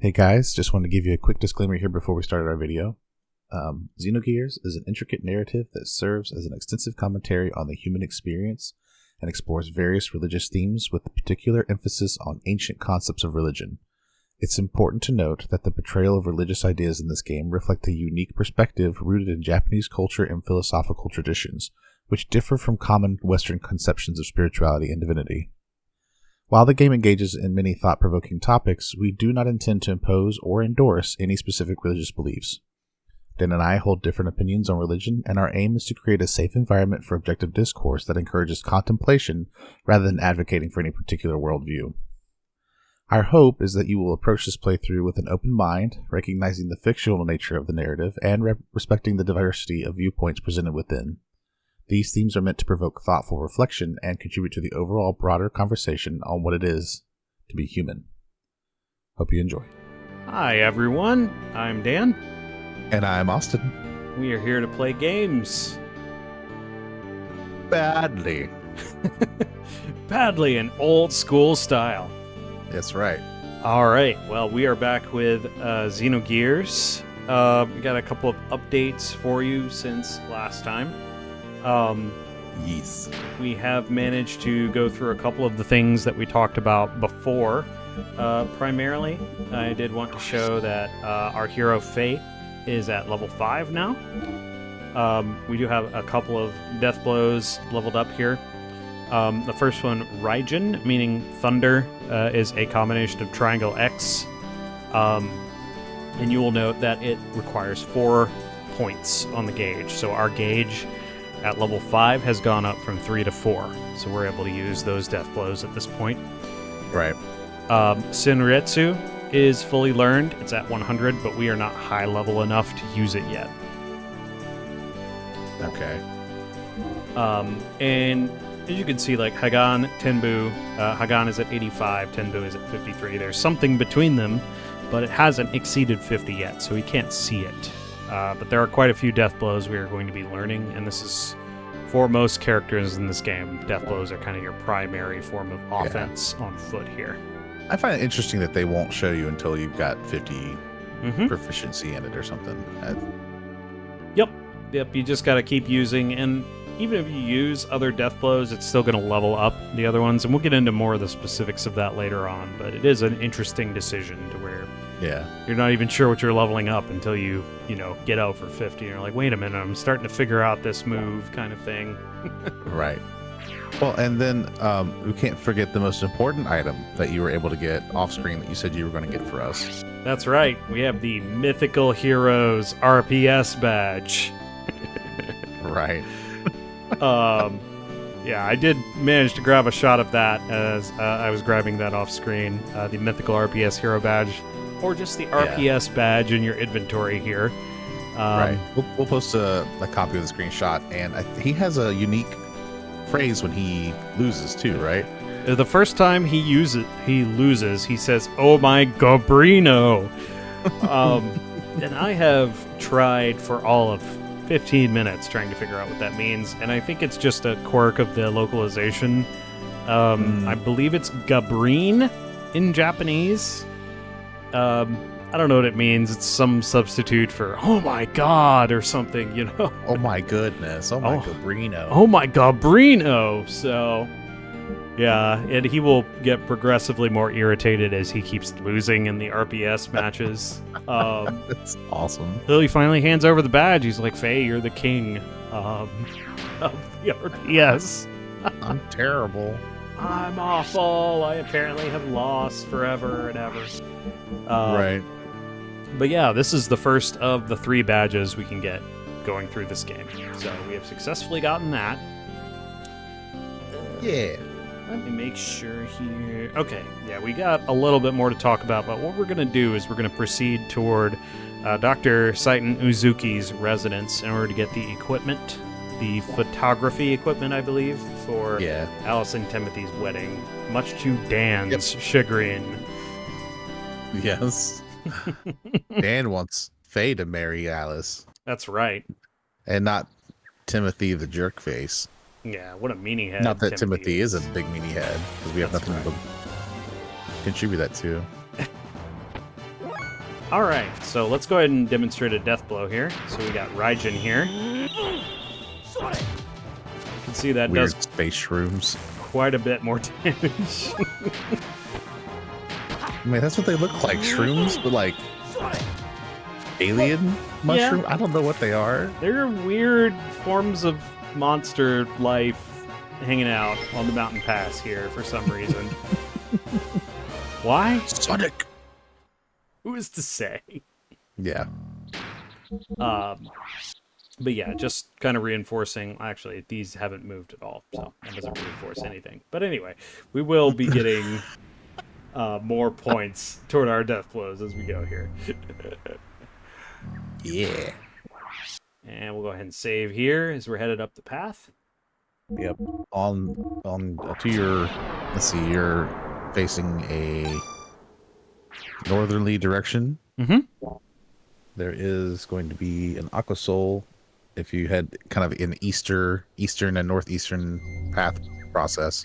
Hey guys, just wanted to give you a quick disclaimer here before we started our video. Xenogears is an intricate narrative that serves as an extensive commentary on the human experience and explores various religious themes with a particular emphasis on ancient concepts of religion. It's important to note that the portrayal of religious ideas in this game reflect a unique perspective rooted in Japanese culture and philosophical traditions, which differ from common Western conceptions of spirituality and divinity. While the game engages in many thought-provoking topics, we do not intend to impose or endorse any specific religious beliefs. Dan and I hold different opinions on religion, and our aim is to create a safe environment for objective discourse that encourages contemplation rather than advocating for any particular worldview. Our hope is that you will approach this playthrough with an open mind, recognizing the fictional nature of the narrative and respecting the diversity of viewpoints presented within. These themes are meant to provoke thoughtful reflection and contribute to the overall broader conversation on what it is to be human. Hope you enjoy. Hi everyone, I'm Dan. And I'm Austin. We are here to play games. Badly. Badly in old school style. That's right. Alright, well we are back with Xenogears. We got a couple of updates for you since last time. Yes. We have managed to go through a couple of the things that we talked about before. Primarily, I did want to show that our hero Faye is at level 5 now. We do have a couple of death blows leveled up here. The first one, Raijin, meaning thunder, is a combination of triangle X. And you will note that it requires 4 points on the gauge. So our gauge at level 5 has gone up from 3 to 4, so we're able to use those death blows at this point. Right. Shinretsu is fully learned. It's at 100, but we are not high level enough to use it yet. Okay. And as you can see, like Hagan, Tenbu, Hagan is at 85, Tenbu is at 53. There's something between them, but it hasn't exceeded 50 yet, so we can't see it. But there are quite a few death blows we are going to be learning, and this is, for most characters in this game, death blows are kind of your primary form of offense on foot here. I find it interesting that they won't show you until you've got 50 proficiency in it or something. Yep, you just got to keep using, and even if you use other death blows, it's still going to level up the other ones, and we'll get into more of the specifics of that later on, but it is an interesting decision to where you're not even sure what you're leveling up until you get out for 50. And you're like, wait a minute, I'm starting to figure out this move kind of thing. Right. Well, and then we can't forget the most important item that you were able to get off screen that you said you were going to get for us. That's right. We have the Mythical Heroes RPS badge. Right. Yeah, I did manage to grab a shot of that as I was grabbing that off screen. The Mythical RPS Hero badge. Or just the RPS badge in your inventory here. Right. We'll post a copy of the screenshot, and he has a unique phrase when he loses too, right? The first time he loses, he says, "Oh-My-Gobrino." And I have tried for all of 15 minutes trying to figure out what that means, and I think it's just a quirk of the localization. I believe it's Gabrine in Japanese. I don't know what it means. It's some substitute for "oh my god" or something, Oh my goodness. Oh-My-Gobrino. Oh-My-Gobrino. So, yeah, and he will get progressively more irritated as he keeps losing in the RPS matches. That's awesome. Until he finally hands over the badge. He's like, Faye, you're the king of the RPS. I'm terrible. I'm awful. I apparently have lost forever and ever. Right. But yeah, this is the first of the 3 badges we can get going through this game. So we have successfully gotten that. Yeah. Let me make sure here. Okay, yeah, we got a little bit more to talk about, but what we're going to do is we're going to proceed toward Dr. Saiten Uzuki's residence in order to get the equipment, the photography equipment, I believe, for Alice and Timothy's wedding, much to Dan's chagrin. Yes. Dan wants Faye to marry Alice. That's right. And not Timothy the jerk face. Yeah, what a meanie head. Not that Timothy is a big meanie head, because we have nothing to contribute that to. All right, so let's go ahead and demonstrate a death blow here. So we got Raijin here. You can see that Weird does space shrooms. quite a bit more damage. I mean, that's what they look like. Shrooms, but like alien mushroom? I don't know what they are. They're weird forms of monster life hanging out on the mountain pass here for some reason. Why? Sonic. Who is to say? Yeah. But yeah, just kind of reinforcing. Actually, these haven't moved at all, so that doesn't reinforce anything. But anyway, we will be getting more points toward our death blows as we go here. Yeah. And we'll go ahead and save here as we're headed up the path. Yep. On to your. Let's see. You're facing a northerly direction. Mm-hmm. There is going to be an Aqua Soul. If you head kind of in eastern and northeastern path process.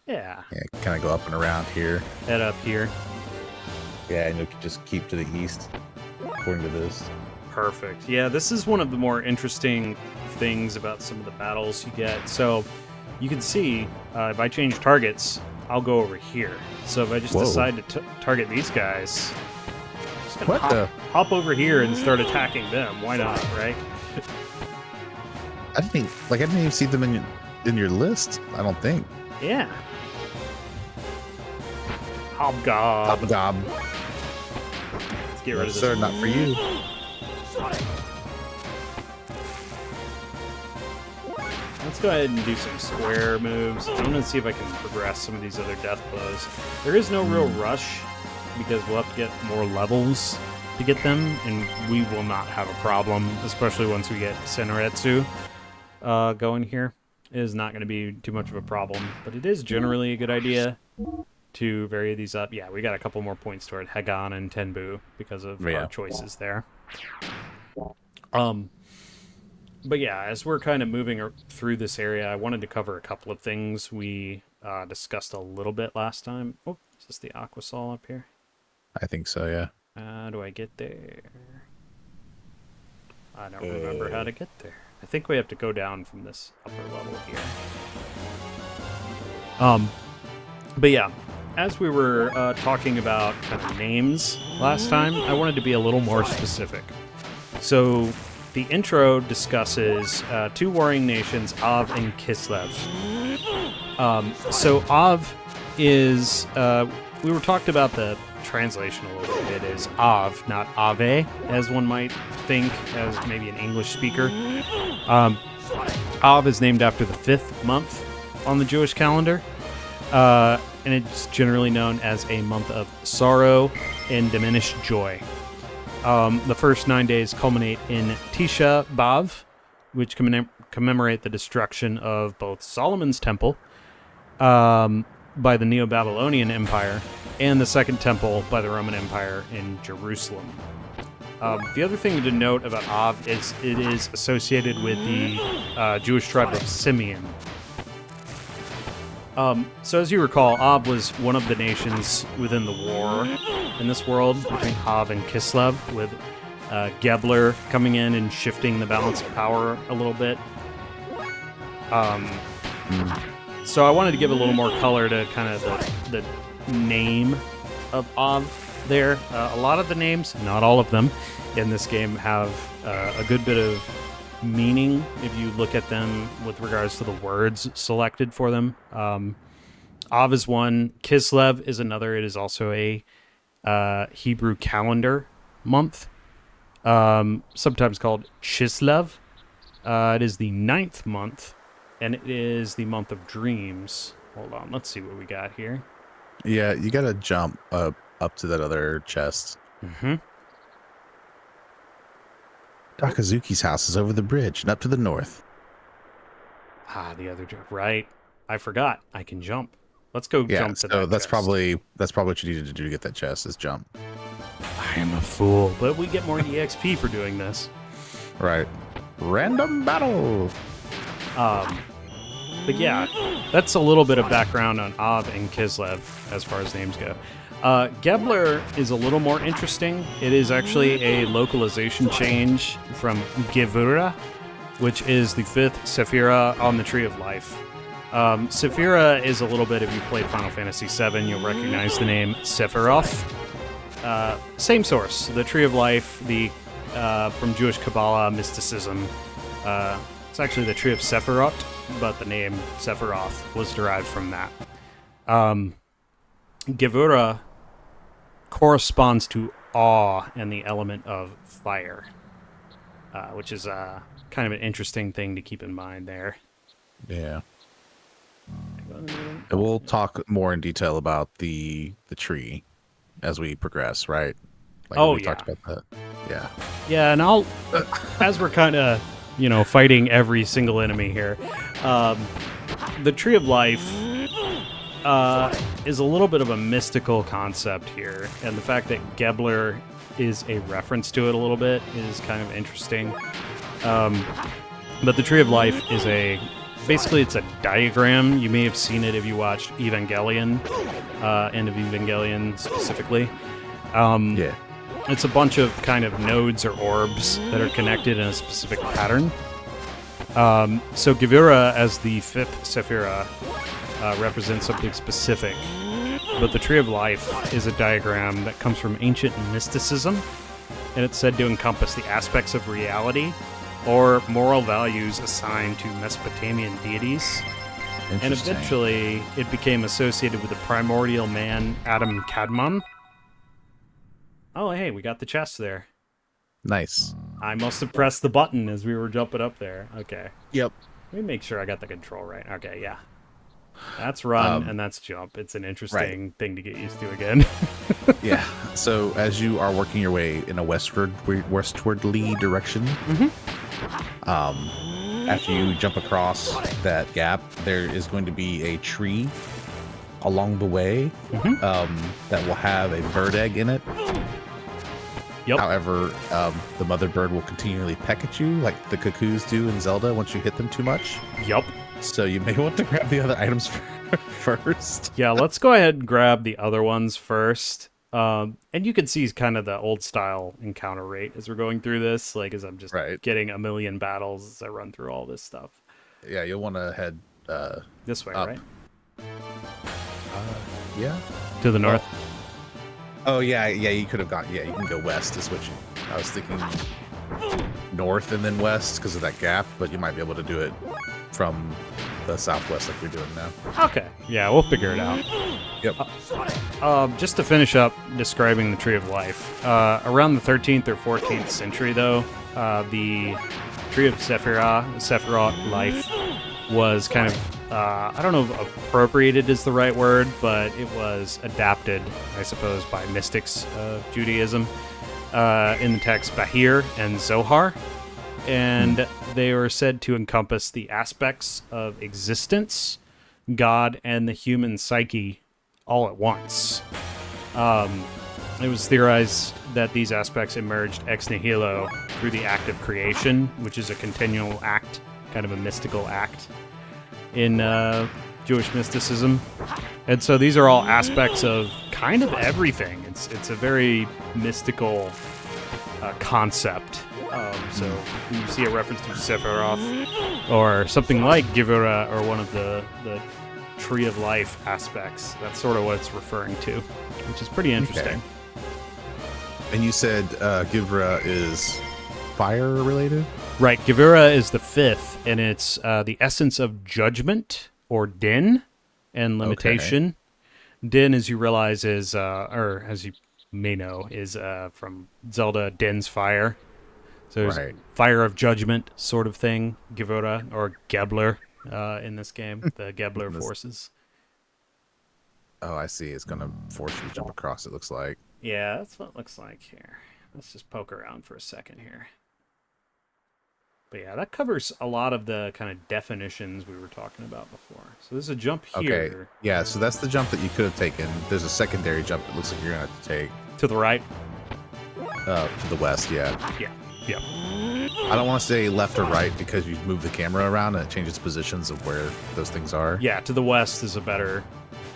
Yeah. Kind of go up and around here. Head up here. Yeah, and you can just keep to the east, according to this. Perfect. Yeah, this is one of the more interesting things about some of the battles you get. So you can see if I change targets, I'll go over here. So if I just decide to target these guys, I'm just gonna hop over here and start attacking them. Why not, right? I didn't even see them in your list. I don't think. Yeah. Hobgob. Hobgob. Let's get rid of this. Sir, not for you. Let's go ahead and do some square moves. I'm going to see if I can progress some of these other death blows. There is no real rush because we'll have to get more levels to get them, and we will not have a problem, especially once we get Senretsu going here. It is not going to be too much of a problem, but it is generally a good idea to vary these up. Yeah, we got a couple more points toward Hagan and Tenbu because of our choices there. But yeah, as we're kind of moving through this area, I wanted to cover a couple of things we discussed a little bit last time. Oh, is this the Aquasol up here? I think so, yeah. How do I get there? I don't remember how to get there. I think we have to go down from this upper level here. But yeah, as we were talking about kind of names last time, I wanted to be a little more specific. So the intro discusses two warring nations, Av and Kislev. So Av is, we were talked about the translation a little bit. It is Av, not Ave, as one might think, as maybe an English speaker. Av is named after the 5th month on the Jewish calendar, and it's generally known as a month of sorrow and diminished joy. The first 9 days culminate in Tisha B'Av, which commemorate the destruction of both Solomon's temple by the Neo-Babylonian Empire and the Second Temple by the Roman Empire in Jerusalem. The other thing to note about Av is it is associated with the Jewish tribe of Simeon. So as you recall, Av was one of the nations within the war in this world between Av and Kislev, with Gebler coming in and shifting the balance of power a little bit. So I wanted to give a little more color to kind of the name of Av there. A lot of the names, not all of them, in this game have a good bit of meaning if you look at them with regards to the words selected for them. Av is one, Kislev is another. It is also a Hebrew calendar month, sometimes called Chislev. It is the 9th month, and it is the month of dreams. Hold on, let's see what we got here. Yeah, you gotta jump up to that other chest. Mm-hmm. Takazuki's house is over the bridge and up to the north. The other right. I forgot. I can jump. Let's go jump to that. So that's chest. probably what you needed to do to get that chest is jump. I am a fool, but we get more EXP for doing this. Right. Random battle. But yeah, that's a little bit of background on Av and Kislev as far as names go. Gebler is a little more interesting. It is actually a localization change from Gevura, which is the 5th Sephira on the Tree of Life. Sephira is a little bit, if you played Final Fantasy VII, you'll recognize the name Sephiroth. Same source, the Tree of Life, from Jewish Kabbalah, mysticism. It's actually the Tree of Sephiroth, but the name Sephiroth was derived from that. Gevura corresponds to awe and the element of fire, which is kind of an interesting thing to keep in mind there. Yeah. And we'll talk more in detail about the tree as we progress, right? We talked about that. Yeah. Yeah, and I'll, as we're kind of, fighting every single enemy here, the Tree of Life is a little bit of a mystical concept here, and the fact that Gebler is a reference to it a little bit is kind of interesting. But the Tree of Life is basically it's a diagram. You may have seen it if you watched Evangelion, End of Evangelion specifically. Yeah. It's a bunch of kind of nodes or orbs that are connected in a specific pattern. So Gevura, as the 5th Sephira, represents something specific. But the Tree of Life is a diagram that comes from ancient mysticism, and it's said to encompass the aspects of reality or moral values assigned to Mesopotamian deities. And eventually, it became associated with the primordial man, Adam Kadmon. Oh, hey, we got the chest there. Nice. I must have pressed the button as we were jumping up there. Okay. Yep. Let me make sure I got the control right. Okay, yeah. That's run and that's jump. It's an interesting thing to get used to again. Yeah. So as you are working your way in a westwardly direction, after you jump across that gap, there is going to be a tree along the way that will have a bird egg in it. Yep. However, the mother bird will continually peck at you like the cuckoos do in Zelda once you hit them too much. Yup. So you may want to grab the other items first. Yeah, let's go ahead and grab the other ones first. And you can see kind of the old style encounter rate as we're going through this, like as I'm just getting a million battles as I run through all this stuff. Yeah, you'll want to head this way, up. Right? Yeah. To the north. Oh yeah, you could have gone. Yeah, you can go west to switch. I was thinking north and then west because of that gap, but you might be able to do it from the southwest like you're doing now. Okay. Yeah, we'll figure it out. Yep. Just to finish up describing the Tree of Life, around the 13th or 14th century, though, the Tree of Sephiroth life was kind of, I don't know if appropriated is the right word, but it was adapted, I suppose, by mystics of Judaism in the text Bahir and Zohar. And they were said to encompass the aspects of existence, God, and the human psyche all at once. It was theorized that these aspects emerged ex nihilo through the act of creation, which is a continual act, kind of a mystical act in Jewish mysticism. And so these are all aspects of kind of everything. It's a very mystical concept. So you see a reference to Sephiroth or something like Gevura or one of the Tree of Life aspects. That's sort of what it's referring to, which is pretty interesting. Okay. And you said Gevura is fire related? Right. Gevura is the 5th, and it's the essence of judgment or din and limitation. Okay. Din, as you realize, is, or as you may know, is from Zelda Din's Fire. So there's fire of judgment sort of thing, Gevura or Gebler in this game, the Gebler forces. Oh, I see. It's going to force you to jump across, it looks like. Yeah, that's what it looks like here. Let's just poke around for a second here. But yeah, that covers a lot of the kind of definitions we were talking about before. So there's a jump here. Okay, yeah, so that's the jump that you could have taken. There's a secondary jump that looks like you're going to have to take. To the right? To the west, yeah. Yeah. I don't want to say left or right because you move the camera around and it changes positions of where those things are. Yeah, to the west is a better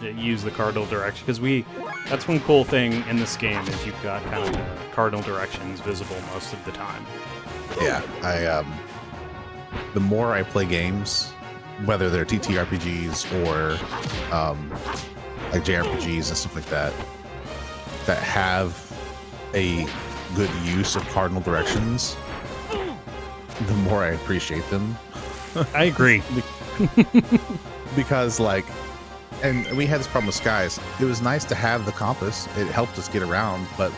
use the cardinal direction because that's one cool thing in this game is you've got kind of the cardinal directions visible most of the time. Yeah, the more I play games, whether they're TTRPGs or like JRPGs and stuff like that, that have a good use of cardinal directions, the more I appreciate them. I agree. Because like, and we had this problem with Skies. It was nice to have the compass. It helped us get around, but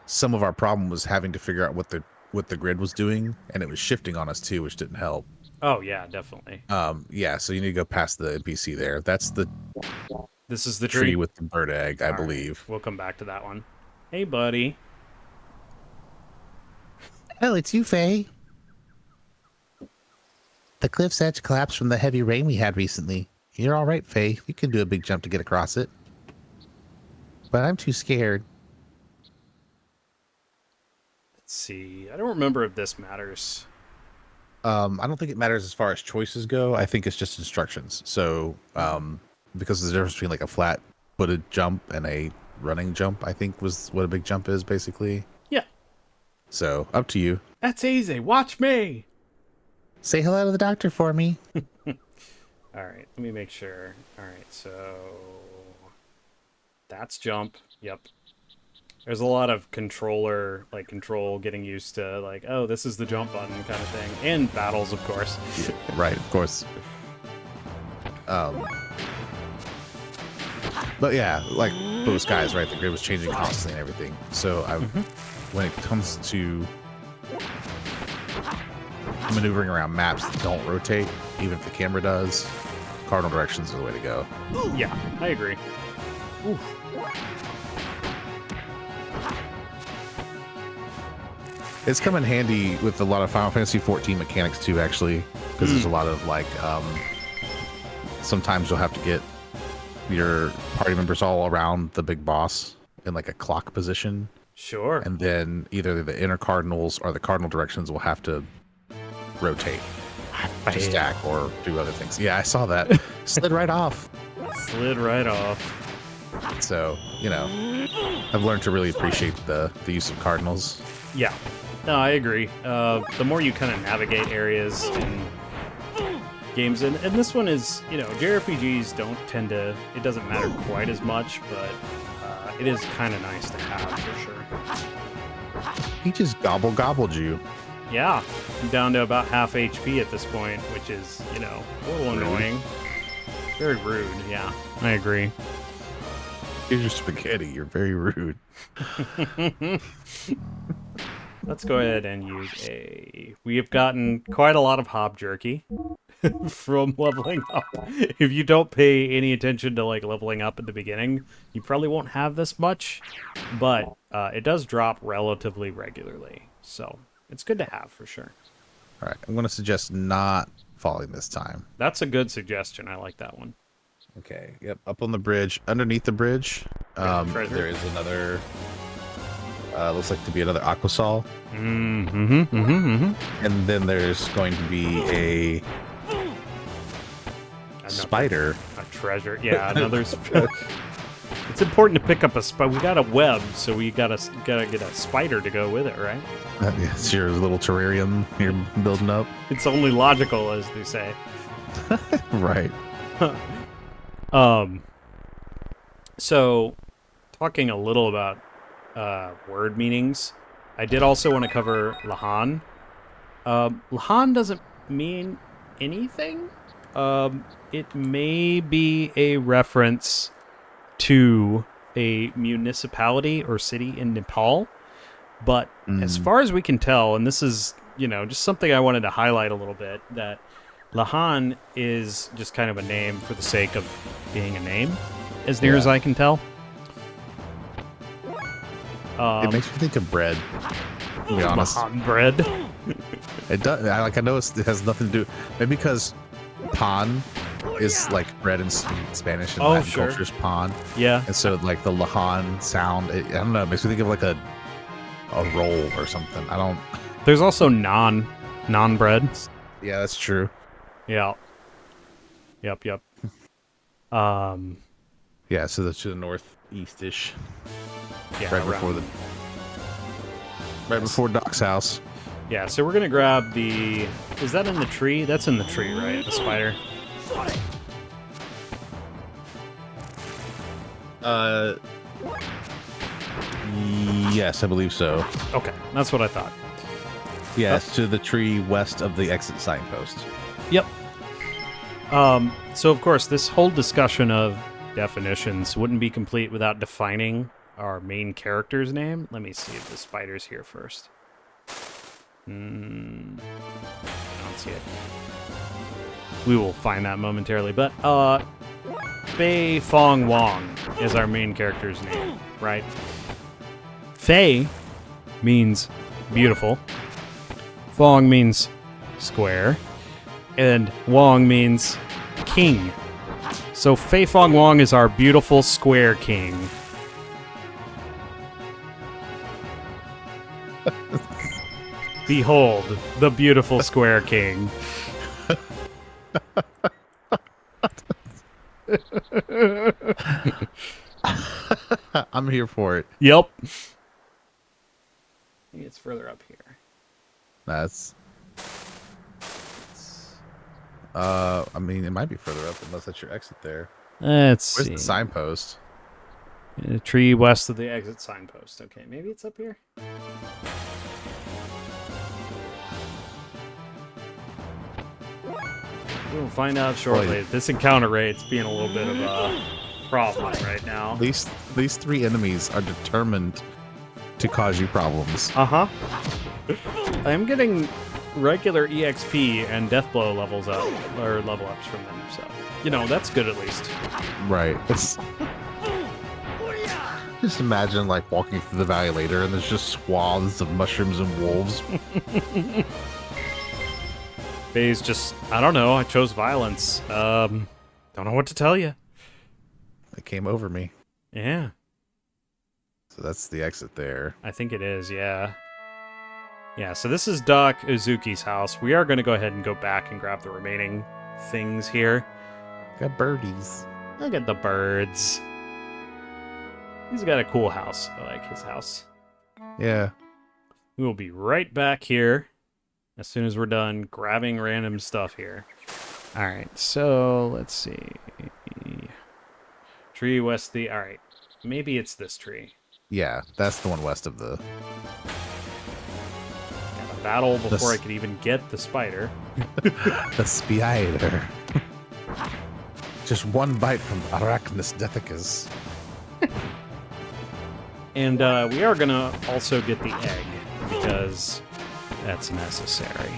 some of our problem was having to figure out what the grid was doing, and it was shifting on us too, which didn't help. Oh yeah, definitely. Yeah, so you need to go past the NPC there. This is the tree with the bird egg, I believe. We'll come back to that one. Hey, buddy. Oh, it's you, Faye. The cliff's edge collapsed from the heavy rain we had recently. You're all right, Faye. You can do a big jump to get across it. But I'm too scared. Let's see. I don't remember if this matters. I don't think it matters as far as choices go. I think it's just instructions. So, because there's a difference between like a flat-footed jump and a running jump, I think was what a big jump is, basically. Yeah. So, up to you. That's easy. Watch me. Say hello to the doctor for me. All right, let me make sure. All right, so that's jump. Yep. There's a lot of control getting used to like, oh, this is the jump button kind of thing. And battles, of course. Yeah, right, of course. But yeah, like Blue Skies, right? The grid was changing constantly and everything. So when it comes to maneuvering around maps that don't rotate, even if the camera does, cardinal directions is the way to go. Yeah, I agree. Oof. It's come in handy with a lot of Final Fantasy XIV mechanics too, actually, because there's a lot of like, sometimes you'll have to get your party members all around the big boss in like a clock position. Sure. And then either the inner cardinals or the cardinal directions will have to rotate to stack or do other things. Yeah, I saw that. Slid right off. Slid right off. So, you know, I've learned to really appreciate the use of cardinals. Yeah. No, I agree. The more you kind of navigate areas in games, and this one is, you know, JRPGs don't tend to, it doesn't matter quite as much, but it is kind of nice to have for sure. He just gobbled you. Yeah, I'm down to about half HP at this point, which is, you know, a little annoying. Very rude, yeah. I agree. Here's your spaghetti. You're very rude. Let's go ahead and use we have gotten quite a lot of hop jerky from leveling up. If you don't pay any attention to like leveling up at the beginning, you probably won't have this much, but it does drop relatively regularly. So it's good to have for sure. All right, I'm going to suggest not falling this time. That's a good suggestion. I like that one. Okay, yep, up on the bridge. Underneath the bridge, there is another, looks like to be another Aquasol. And then there's going to be a spider. A treasure. Yeah, another It's important to pick up a spider. We got a web, so we gotta get a spider to go with it, right? It's your little terrarium you're building up. It's only logical, as they say. Right. So, talking a little about word meanings, I did also want to cover Lahan. Lahan doesn't mean anything. It may be a reference to a municipality or city in Nepal, but as far as we can tell, and this is, you know, just something I wanted to highlight a little bit, that Lahan is just kind of a name for the sake of being a name, as near as I can tell. It makes me think of bread, to be honest. Lahan bread. It does. I know it has nothing to do. Maybe because pan is like bread in Spanish and Latin culture's pan. Yeah. And so like the Lahan sound, I don't know. It makes me think of like a roll or something. I don't. There's also non-bread. Yeah, that's true. Yeah. Yep. Yeah, so that's to the northeast-ish. Yeah, right before Doc's house. Yeah, so we're gonna grab the... Is that in the tree? That's in the tree, right? The spider? Yes, I believe so. Okay, that's what I thought. Yes, to the tree west of the exit signpost. Yep. So of course, this whole discussion of definitions wouldn't be complete without defining our main character's name. Let me see if the spider's here first. I don't see it. We will find that momentarily. But, Fei Fong Wong is our main character's name, right? Fei means beautiful. Fong means square. And Wong means king. So Fei Fong Wong is our beautiful square king. Behold, the beautiful square king. I'm here for it. Yep. I think it's further up here. That's... I mean, it might be further up unless that's your exit there. Let's Where's see. the signpost? A tree west of the exit signpost. Okay, maybe it's up here? We'll find out shortly. This encounter rate's being a little bit of a problem right now. These three enemies are determined to cause you problems. Uh-huh. I'm getting regular EXP and Deathblow levels up, or level ups from them, so... You know, that's good at least. Right. It's... Just imagine, like, walking through the valley later and there's just swaths of mushrooms and wolves. Faye's just... I don't know, I chose violence. Don't know what to tell you. It came over me. Yeah. So that's the exit there. I think it is, yeah. Yeah, so this is Doc Uzuki's house. We are going to go ahead and go back and grab the remaining things here. Got birdies. Look at the birds. He's got a cool house. I like his house. Yeah. We will be right back here as soon as we're done grabbing random stuff here. All right, so let's see. Tree west the... All right, maybe it's this tree. Yeah, that's the one west of the... Got a battle before I could even get the spider. The spider. Just one bite from Arachnus Dethicus. And we are going to also get the egg, because that's necessary.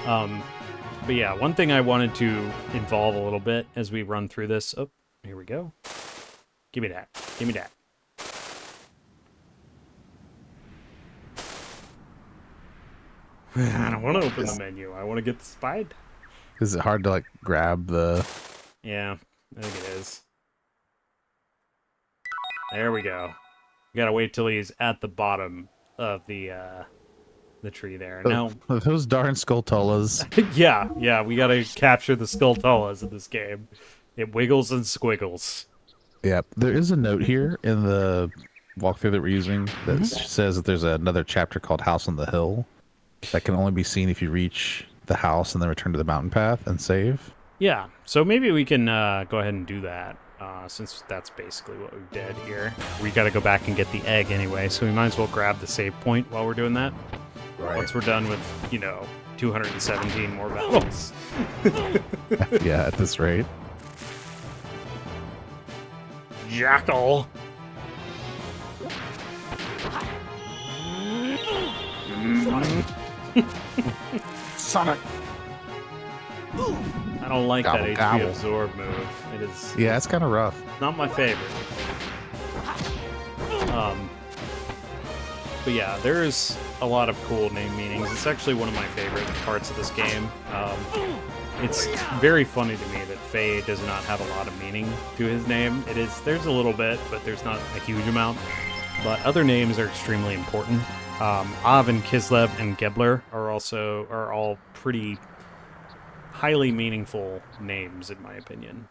But yeah, one thing I wanted to involve a little bit as we run through this... Oh, here we go. Give me that. Give me that. I don't want to open the menu. I want to get the spider. Is it hard to, like, grab the... Yeah, I think it is. There we go. We gotta wait till he's at the bottom of the tree there. Now, those darn Skulltulas. yeah, we gotta capture the Skulltulas in this game. It wiggles and squiggles. Yeah, there is a note here in the walkthrough that we're using that says that there's another chapter called House on the Hill that can only be seen if you reach the house and then return to the mountain path and save. Yeah, so maybe we can go ahead and do that, since that's basically what we did here. We gotta go back and get the egg anyway, so we might as well grab the save point while we're doing that. Right. Once we're done with, 217 more battles. Yeah, at this rate. Jackal! Sonic! I don't like Gobble, that HP gobble. absorb move. It is Yeah, it's kind of rough. not my favorite. But yeah, there's a lot of cool name meanings. It's actually one of my favorite parts of this game. It's very funny to me that Faye does not have a lot of meaning to his name. There's a little bit, but there's not a huge amount. but other names are extremely important. Av and Kislev and Gebler are all pretty highly meaningful names in my opinion.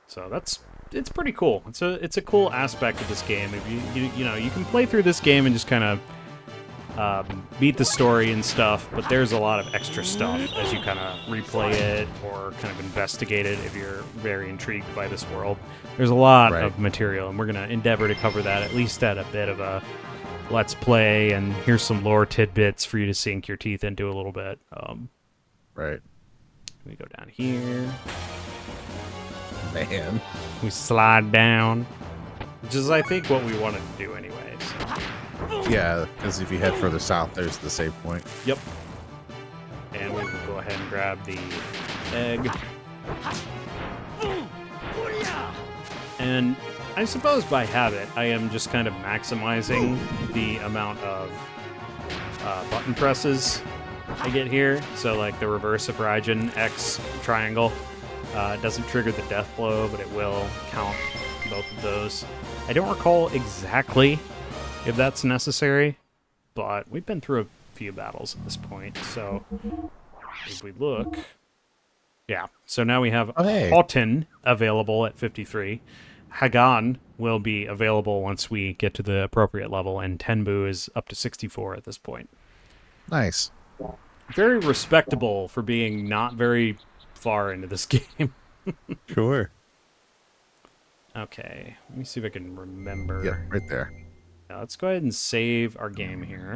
So it's pretty cool. It's a cool aspect of this game. If you can play through this game and just kind of beat the story and stuff, but there's a lot of extra stuff as you kind of replay it or kind of investigate it if you're very intrigued by this world. There's a lot of material, and we're going to endeavor to cover that at least at a bit of a let's play, and here's some lore tidbits for you to sink your teeth into a little bit. Right. We go down here. Man. We slide down, which is, I think, what we wanted to do anyway. So. Yeah, because if you head further south, there's the save point. Yep. And we will go ahead and grab the egg. And I suppose by habit, I am just kind of maximizing the amount of button presses I get here. So like the reverse of Raijin X triangle. It doesn't trigger the death blow, but it will count both of those. I don't recall exactly if that's necessary, but we've been through a few battles at this point. So if we look, yeah. So now we have Hoten available at 53. Hagan will be available once we get to the appropriate level, and Tenbu is up to 64 at this point. Nice. Very respectable for being not very far into this game. Sure. Okay, let me see if I can remember. Yeah, right there. Now, let's go ahead and save our game here.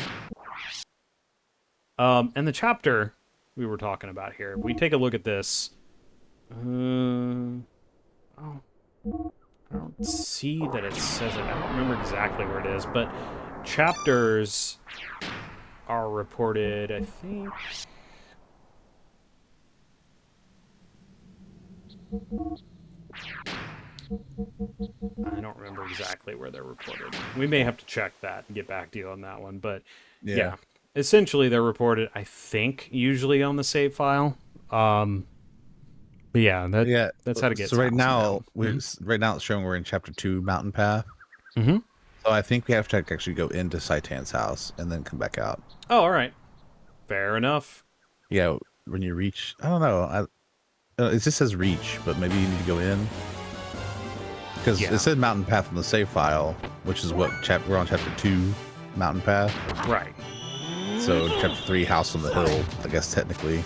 And the chapter we were talking about here, if we take a look at this. Oh, I don't see that it says it. I don't remember exactly where it is, but chapters are reported, I think. I don't remember exactly where they're reported. We may have to check that and get back to you on that one, but yeah. Essentially they're reported, I think, usually on the save file. But yeah, that's how to get. So right now, right now it's showing we're in chapter 2, Mountain Path. Mm-hmm. So I think we have to actually go into Saitan's house and then come back out. Oh, all right, fair enough. Yeah, when you reach, I don't know. It just says reach, but maybe you need to go in because it said Mountain Path in the save file, which is what we're on chapter 2, Mountain Path. Right. So chapter 3, House on the Hill, I guess technically.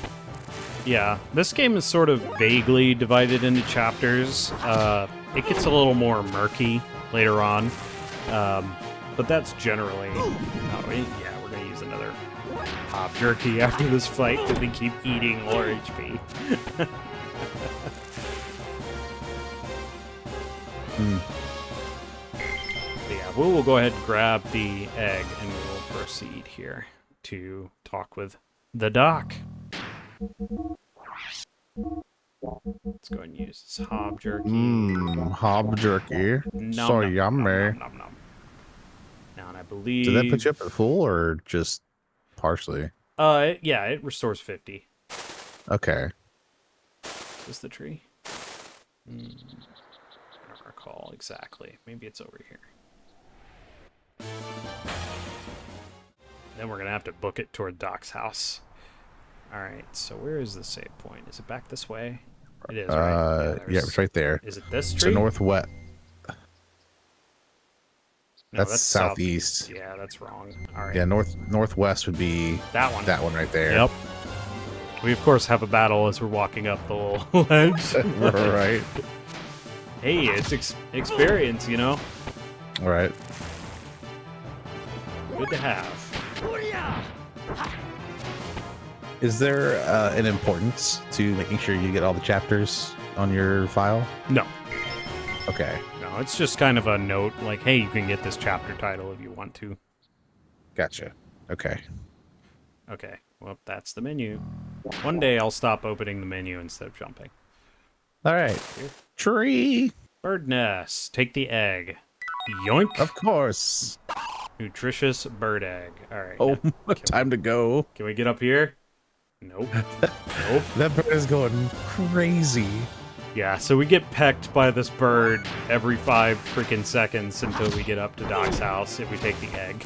Yeah, this game is sort of vaguely divided into chapters. It gets a little more murky later on, but that's generally... yeah, we're going to use another pop jerky after this fight because we keep eating more HP. Yeah, we'll go ahead and grab the egg and we'll proceed here to talk with the doc. Let's go and use this hob jerky. Hob jerky. So yummy. Now, and I believe... Did that put you up at full or just partially? Yeah, it restores 50. Okay. Is this the tree? I don't recall exactly. Maybe it's over here. Then we're going to have to book it toward Doc's house. Alright, so where is the save point? Is it back this way? It is, right? Yeah, it's right there. Is it this tree? It's northwest. No, that's southeast. Yeah, that's wrong. Alright. Yeah, northwest would be that one. That one right there. Yep. We, of course, have a battle as we're walking up the little ledge. Right. Hey, it's experience, you know? Right. Good to have. Is there an importance to making sure you get all the chapters on your file? No. Okay. No, it's just kind of a note, like, hey, you can get this chapter title if you want to. Gotcha. Okay. Okay, well, that's the menu. One day I'll stop opening the menu instead of jumping. All right. Here. Tree. Bird nest. Take the egg. Yoink. Of course. Nutritious bird egg. All right. Oh, time to go. Can we get up here? Nope. Nope. That bird is going crazy. Yeah, so we get pecked by this bird every 5 freaking seconds until we get up to Doc's house if we take the egg.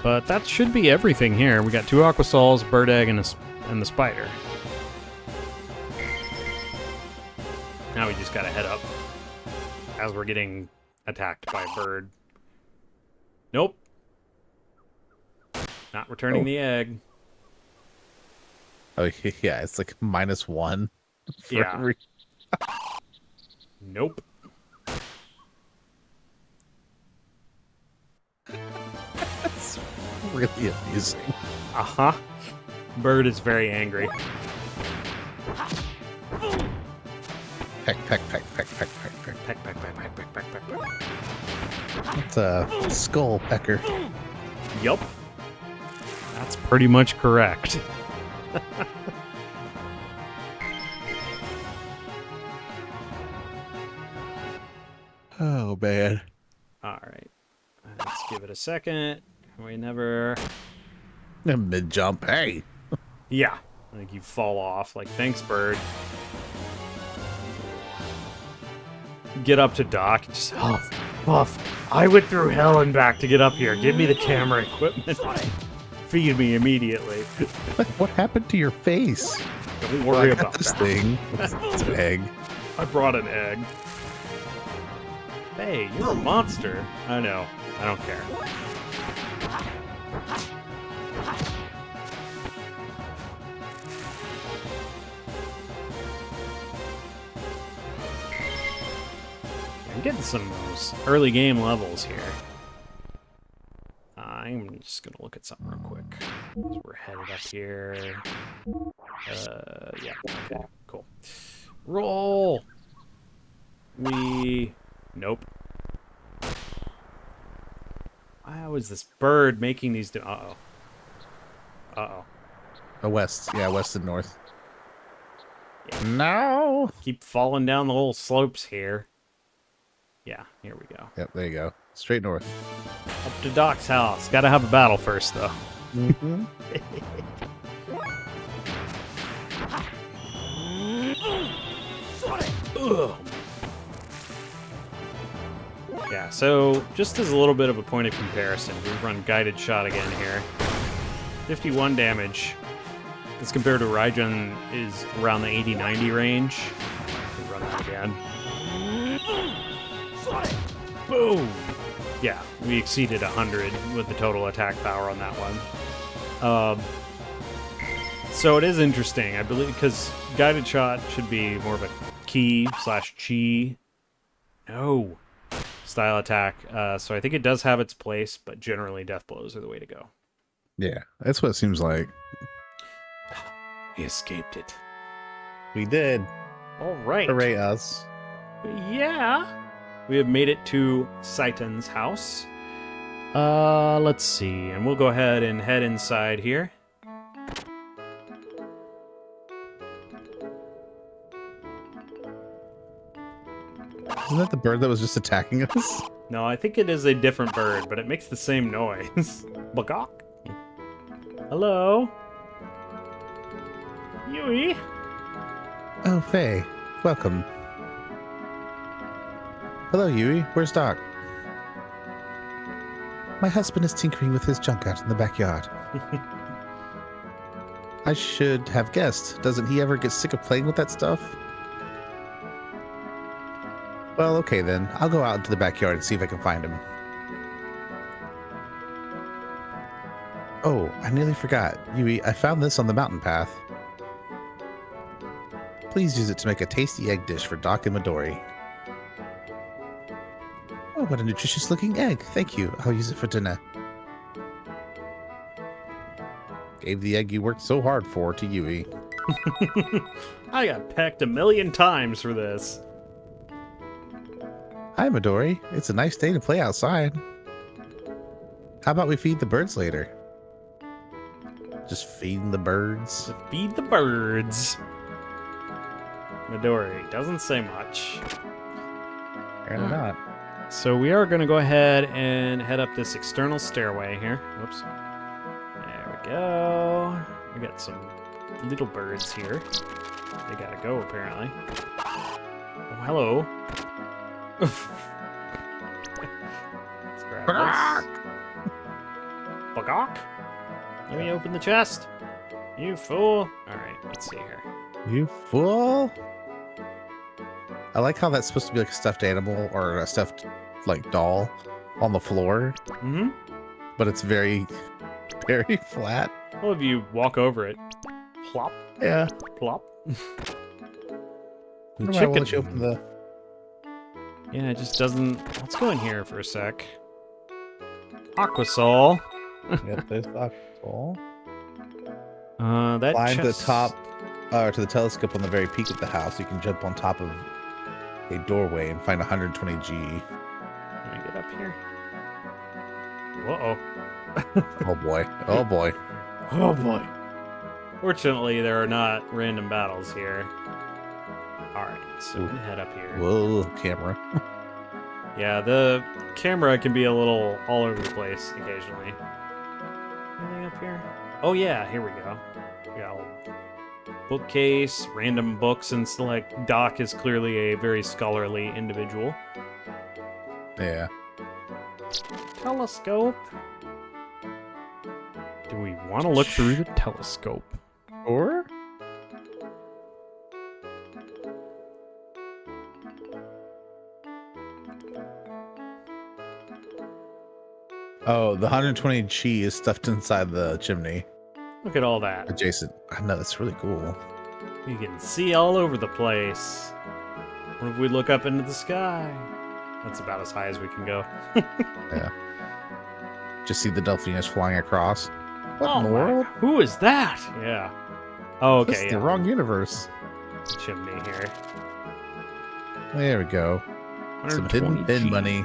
But that should be everything here. We got 2 Aquasols, bird egg, and the spider. Now we just gotta head up as we're getting attacked by a bird. Nope. Not returning the egg. Oh, yeah, it's like -1. Yeah. Nope. That's really amusing. Uh-huh. Bird is very angry. Peck, peck, peck, peck, peck, peck, peck. Peck, peck, peck, peck, peck, peck, peck, peck. It's a skull pecker. Yup. That's pretty much correct. Oh, man. Alright. Let's give it a second. We never... Mid-jump, hey. Yeah. Like you fall off. Like, thanks, bird. Get up to Doc. Just, Buff, I went through hell and back to get up here. Give me the camera equipment. Feed me immediately. What happened to your face? Don't worry about this that. thing. It's an egg. I brought an egg. Hey, you're a monster. I know. I don't care. I'm getting some of those early game levels here. I'm just gonna look at something real quick. So we're headed up here. Yeah, okay, cool. Roll! Nope. How is this bird making these Uh-oh. Uh-oh. West. Yeah, west and north. Yeah. No! Keep falling down the little slopes here. Yeah, here we go. Yep, there you go. Straight north. Up to Doc's house. Gotta have a battle first, though. Mm-hmm. Ugh. Yeah, so just as a little bit of a point of comparison, we've run guided shot again here. 51 damage. As compared to Raijun is around the 80-90 range. We'll run that again. Boom! Yeah, we exceeded 100 with the total attack power on that one. So it is interesting, I believe, because guided shot should be more of a ki/chi style attack. So I think it does have its place, but generally death blows are the way to go. Yeah, that's what it seems like. We escaped it. We did. All right. Hooray us. Yeah. We have made it to Saitan's house. Let's see. And we'll go ahead and head inside here. Isn't that the bird that was just attacking us? No, I think it is a different bird, but it makes the same noise. Bagok. Hello? Yui? Oh, Faye. Welcome. Hello, Yui. Where's Doc? My husband is tinkering with his junk out in the backyard. I should have guessed. Doesn't he ever get sick of playing with that stuff? Well, okay then. I'll go out into the backyard and see if I can find him. Oh, I nearly forgot. Yui, I found this on the mountain path. Please use it to make a tasty egg dish for Doc and Midori. Oh, what a nutritious looking egg. Thank you. I'll use it for dinner. Gave the egg you worked so hard for to Yui. I got pecked 1,000,000 times for this. Hi, Midori. It's a nice day to play outside. How about we feed the birds later? Just feeding the birds? Feed the birds. Midori doesn't say much. Apparently not. So we are going to go ahead and head up this external stairway here. Whoops. There we go. We got some little birds here. They gotta go, apparently. Oh, hello. Let's grab this. Bagok? Let me open the chest. You fool. Alright, let's see here. You fool. I like how that's supposed to be like a stuffed animal or a stuffed like doll on the floor. Mm-hmm. But it's very, very flat. Well, if you walk over it, plop, Yeah. plop. The chicken. Let you open the... Yeah, it just doesn't... Let's go in here for a sec. Aquasol. Yep, there's the Aquasol. That Climb to the chest... top, to the telescope on the very peak of the house. You can jump on top of a doorway and find 120 G. Can I get up here? Uh-oh. Oh boy. Oh boy. Oh boy. Fortunately, there are not random battles here. Alright, so we're gonna head up here. Whoa, camera. Yeah, the camera can be a little all over the place occasionally. Anything up here? Oh yeah, here we go. We got a bookcase, random books, and select. Doc is clearly a very scholarly individual. Yeah. Telescope. Do we want to look through the telescope? Or? Oh, the 120 Chi is stuffed inside the chimney. Look at all that. Adjacent. I know, that's really cool. You can see all over the place. What if we look up into the sky? That's about as high as we can go. Yeah. Just see the Delphinus flying across. What in the my- world? Who is that? Yeah. Oh, This okay. is Yeah. the wrong universe. Chimney here. There we go. Some hidden 120 pin G. money.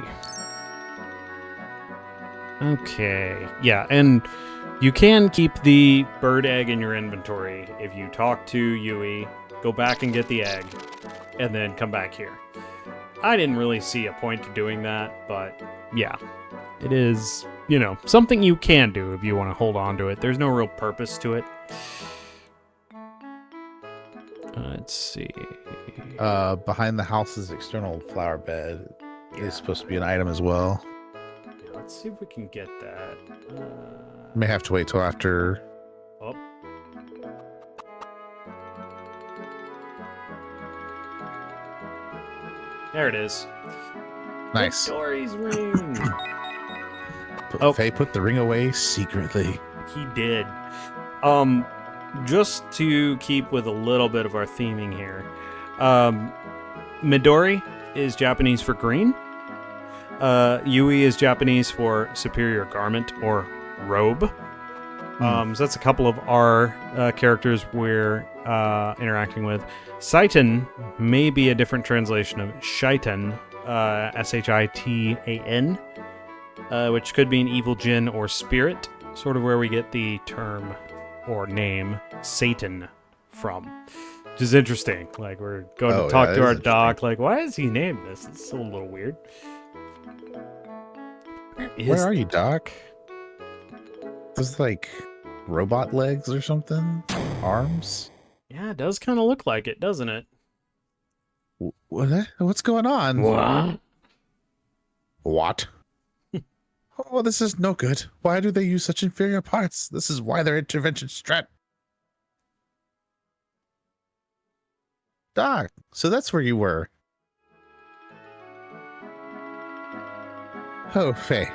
Okay. Yeah, and you can keep the bird egg in your inventory if you talk to Yui, go back and get the egg, and then come back here. I didn't really see a point to doing that, but yeah. It is, something you can do if you want to hold on to it. There's no real purpose to it. Let's see. Behind the house's external flower bed is supposed to be an item as well. Yeah, let's see if we can get that. May have to wait till after. Oh. There it is. Nice. Dory's ring. Faye put the ring away secretly. He did. Just to keep with a little bit of our theming here. Midori is Japanese for green. Yui is Japanese for superior garment or robe. So that's a couple of our characters we're interacting with. Seitan may be a different translation of Shitan, Shitan, which could be an evil jinn or spirit, sort of where we get the term or name Satan from. Which is interesting. Like, we're going to talk to our doc, like, why is he named this? It's a little weird. Where are you, Doc? There's like robot legs or something? Arms? Yeah, it does kind of look like it, doesn't it? What's going on? What? Oh, this is no good. Why do they use such inferior parts? This is why their intervention strat. Doc, so that's where you were. Oh, Faye.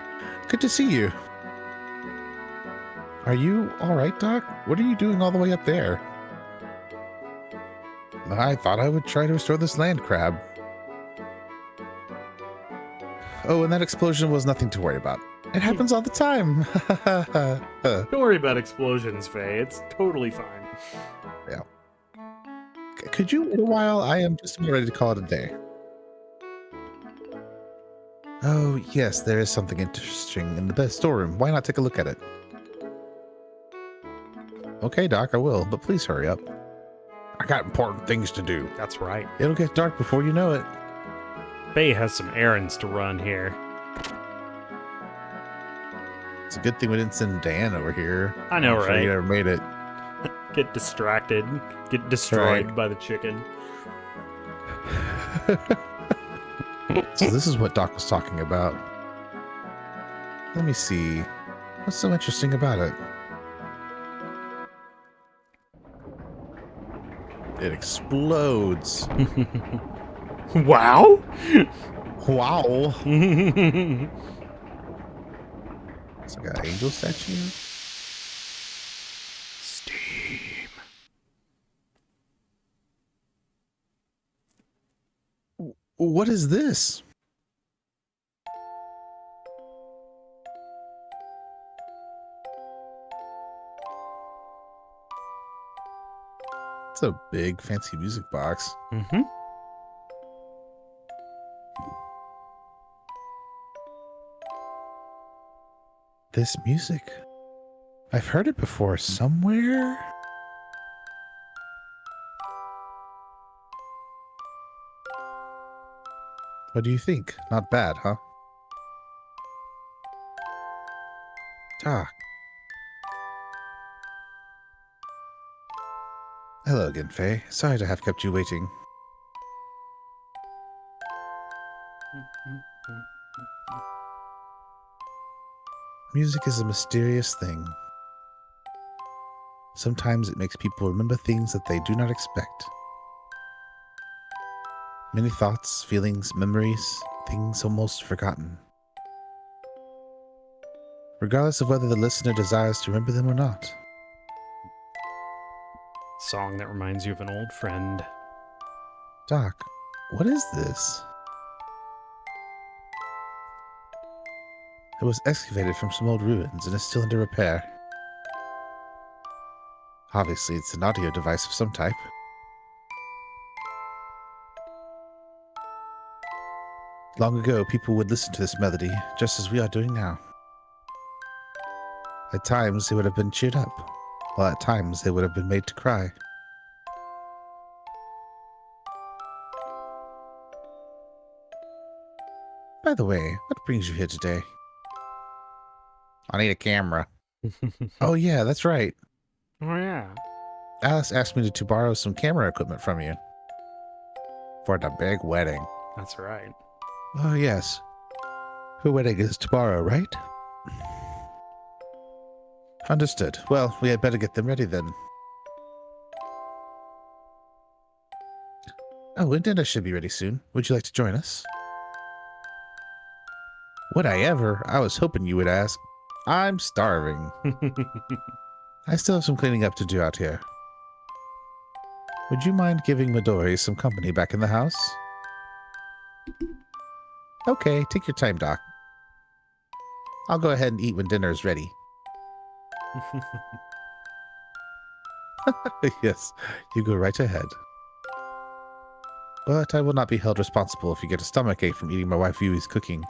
Good to see you. Are you all right, Doc? What are you doing all the way up there? I thought I would try to restore this land crab. Oh, and that explosion was nothing to worry about. It happens all the time. Don't worry about explosions, Faye. It's totally fine. Yeah. Could you wait a while? I am just about ready to call it a day. Oh, yes, there is something interesting in the storeroom. Why not take a look at it? Okay, Doc, I will, but please hurry up. I got important things to do. That's right. It'll get dark before you know it. Faye has some errands to run here. It's a good thing we didn't send Dan over here. I know, I'm sure right? he never made it. Get distracted. Get destroyed Right. by the chicken. So this is what Doc was talking about. Let me see. What's so interesting about it? It explodes. Wow! Wow. It's like an angel statue. Steam. What is this? It's a big, fancy music box. Mm-hmm. This music. I've heard it before somewhere. What do you think? Not bad, huh? Doc. Hello again, Faye. Sorry to have kept you waiting. Music is a mysterious thing. Sometimes it makes people remember things that they do not expect. Many thoughts, feelings, memories, things almost forgotten. Regardless of whether the listener desires to remember them or not. Song that reminds you of an old friend. Doc, what is this? It was excavated from some old ruins and is still under repair. Obviously, it's an audio device of some type. Long ago, people would listen to this melody, just as we are doing now. At times, they would have been cheered up, while at times they would have been made to cry. By the way, what brings you here today? I need a camera. Oh yeah, that's right. Oh, yeah. Alice asked me to borrow some camera equipment from you. For the big wedding. That's right. Oh yes. Her wedding is tomorrow, right? Understood. Well, we had better get them ready then. Oh, and dinner should be ready soon. Would you like to join us? Would I ever? I was hoping you would ask. I'm starving. I still have some cleaning up to do out here. Would you mind giving Midori some company back in the house? Okay, take your time, Doc. I'll go ahead and eat when dinner is ready. Yes, you go right ahead. But I will not be held responsible if you get a stomachache from eating my wife Yui's cooking.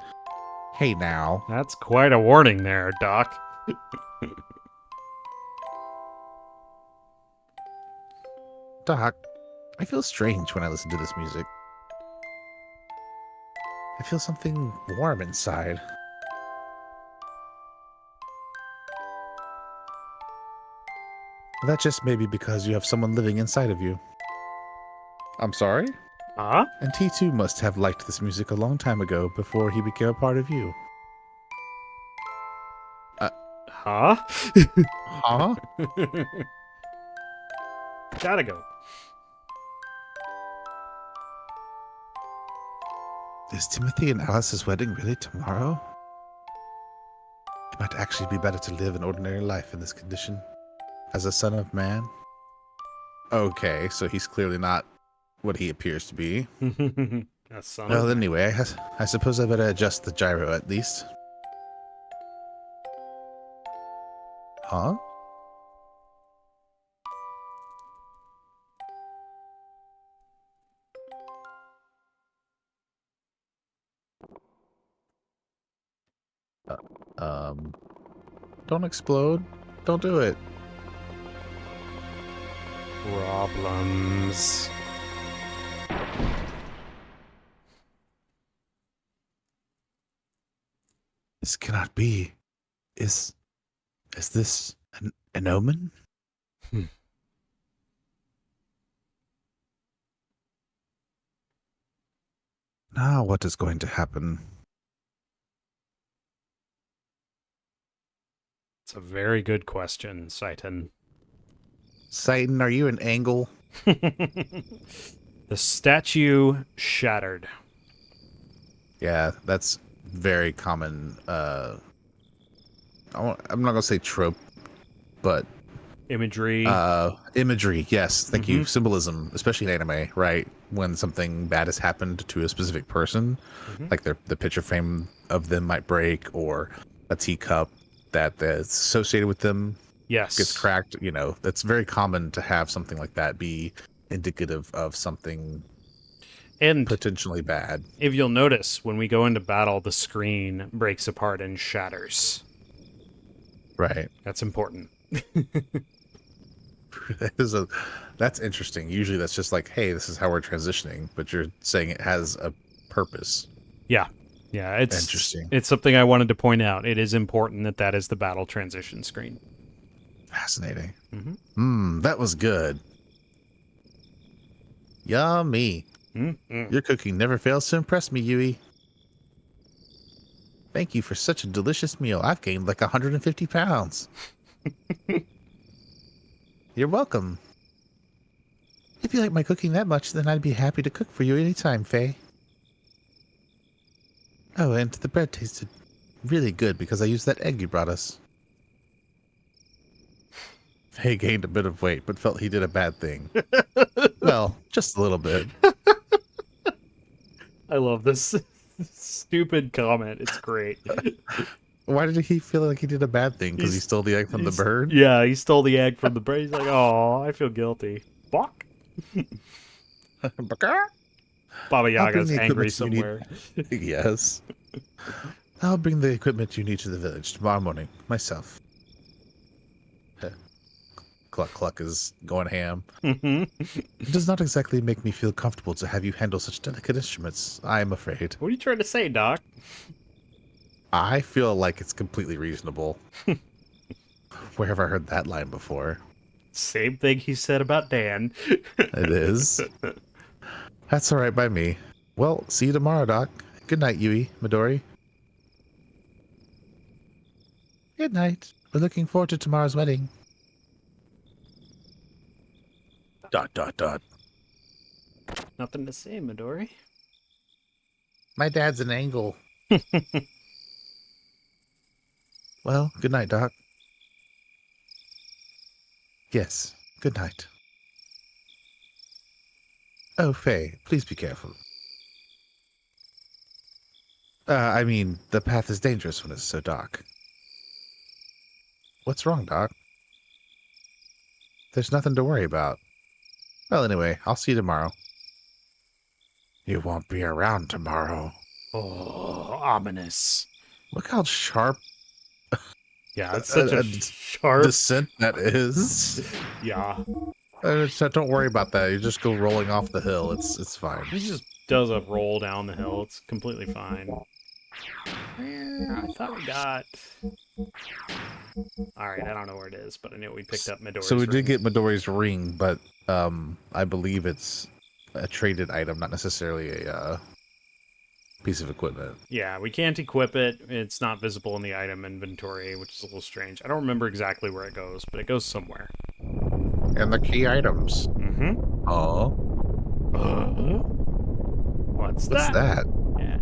Hey now. That's quite a warning there, Doc. Doc, I feel strange when I listen to this music. I feel something warm inside. That just may be because you have someone living inside of you. I'm sorry? Huh? And T2 must have liked this music a long time ago before he became a part of you. Huh? Huh? Gotta go. Is Timothy and Alice's wedding really tomorrow? It might actually be better to live an ordinary life in this condition. As a son of man? Okay, so he's clearly not what he appears to be. A son Well, of- anyway, I suppose I better adjust the gyro at least. Huh? Don't explode. Don't do it. Problems. This cannot be. Is this an omen? Hmm. Now what is going to happen? It's a very good question, Saitan. Satan, are you an angle? The statue shattered. Yeah, that's very common. I'm not gonna say trope, but Imagery. imagery. Yes, thank you. Mhm. Symbolism, especially in anime, right? When something bad has happened to a specific person, Mhm. like the picture frame of them might break, or a teacup that's associated with them Yes. gets cracked. You know, that's very common to have something like that be indicative of something And potentially bad. if you'll notice, when we go into battle, the screen breaks apart and shatters. Right. That's important. That's interesting. Usually that's just like, hey, this is how we're transitioning, but you're saying it has a purpose. Yeah. Yeah, Interesting. it's something I wanted to point out. It is important that that is the battle transition screen. Fascinating. Mm-hmm. That was good. Yummy. Mm-hmm. Your cooking never fails to impress me, Yui. Thank you for such a delicious meal. I've gained like 150 pounds. You're welcome. If you like my cooking that much, then I'd be happy to cook for you anytime, Faye. Oh, and the bread tasted really good because I used that egg you brought us. Faye gained a bit of weight, but felt he did a bad thing. Well, just a little bit. I love this stupid comment. It's great. Why did he feel like he did a bad thing? Because he stole the egg from the bird? Yeah, he stole the egg from the bird. He's like, oh, I feel guilty. Bok. Baba Yaga's angry somewhere. Yes. I'll bring the equipment you need to the village tomorrow morning, myself. Cluck Cluck is going ham. Mm-hmm. It does not exactly make me feel comfortable to have you handle such delicate instruments, I am afraid. What are you trying to say, Doc? I feel like it's completely reasonable. Where have I heard that line before? Same thing he said about Dan. It is. That's all right by me. Well, see you tomorrow, Doc. Good night, Yui, Midori. Good night. We're looking forward to tomorrow's wedding. ... Nothing to say, Midori. My dad's an angle. Well, good night, Doc. Yes, good night. Oh, Faye, please be careful. I mean, the path is dangerous when it's so dark. What's wrong, Doc? There's nothing to worry about. Well, anyway, I'll see you tomorrow. You won't be around tomorrow. Oh, ominous. Look how sharp Yeah, it's such a sharp descent that is. Yeah. Don't worry about that. You just go rolling off the hill. It's fine. He just does a roll down the hill. It's completely fine. I thought we got... Alright, I don't know where it is, but I knew we picked up Midori's So we did ring. get Midori's ring, but I believe it's a traded item, not necessarily a piece of equipment. Yeah, we can't equip it. It's not visible in the item inventory, which is a little strange. I don't remember exactly where it goes, but it goes somewhere. And the key items. Mm-hmm. Oh. What's What's that? that? Yeah.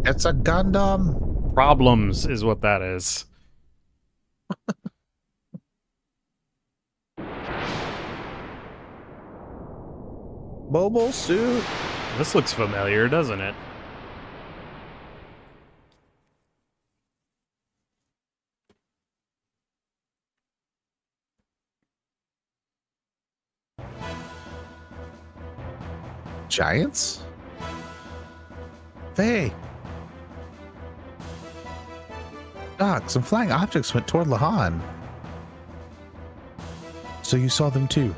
It's a Gundam. Problems is what that is. Mobile suit. This looks familiar, doesn't it? Giants? Hey. Doc, some flying objects went toward Lahan. So you saw them too?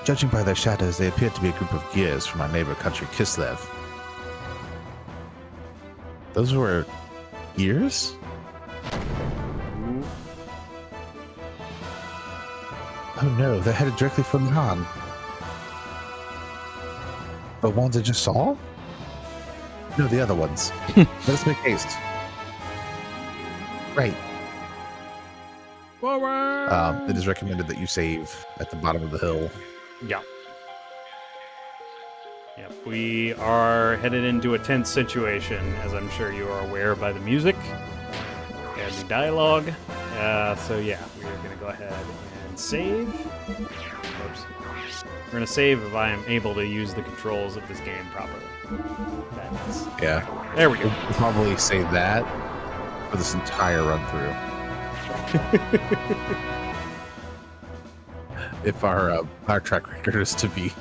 Judging by their shadows, they appeared to be a group of gears from our neighbor country Kislev. Those were gears? Oh no, they're headed directly for Milan. The ones I just saw? No, the other ones. Let us make haste. Right. Forward! It is recommended that you save at the bottom of the hill. Yeah. Yep, we are headed into a tense situation, as I'm sure you are aware by the music and the dialogue. So yeah, we are going to go ahead and save. Oops. We're going to save if I am able to use the controls of this game properly. That's, Yeah. there we go. We'll probably save that for this entire run through. If our track record is to be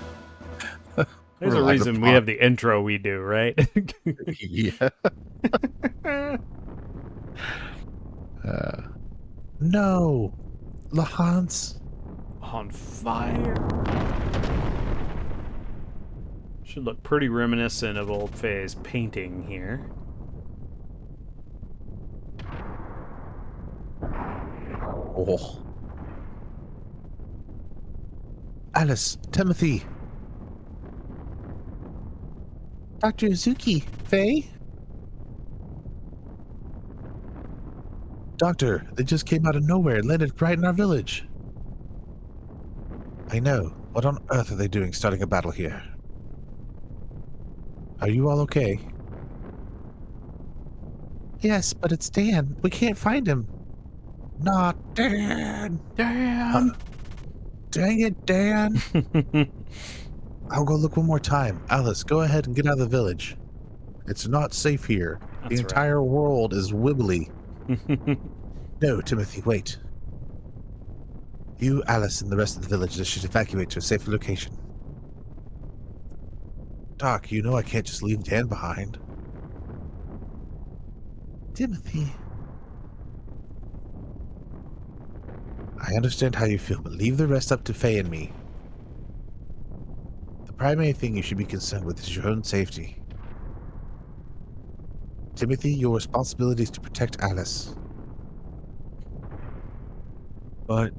There's a reason we have the intro we do, right? Yeah. No, Lahans On fire. Should look pretty reminiscent of old Faye's painting here. Oh. Alice, Timothy, Dr. Izuki, Faye. Doctor, they just came out of nowhere and landed right in our village. I know. What on earth are they doing starting a battle here? Are you all okay? Yes, but it's Dan. We can't find him. Not Dan. Dan! Dang it, Dan. I'll go look one more time. Alice, go ahead and get out of the village. It's not safe here. That's The entire world is wibbly. No, Timothy, wait. You, Alice, and the rest of the villagers should evacuate to a safer location. Doc, you know I can't just leave Dan behind. Timothy. I understand how you feel, but leave the rest up to Faye and me. The primary thing you should be concerned with is your own safety. Timothy, your responsibility is to protect Alice. But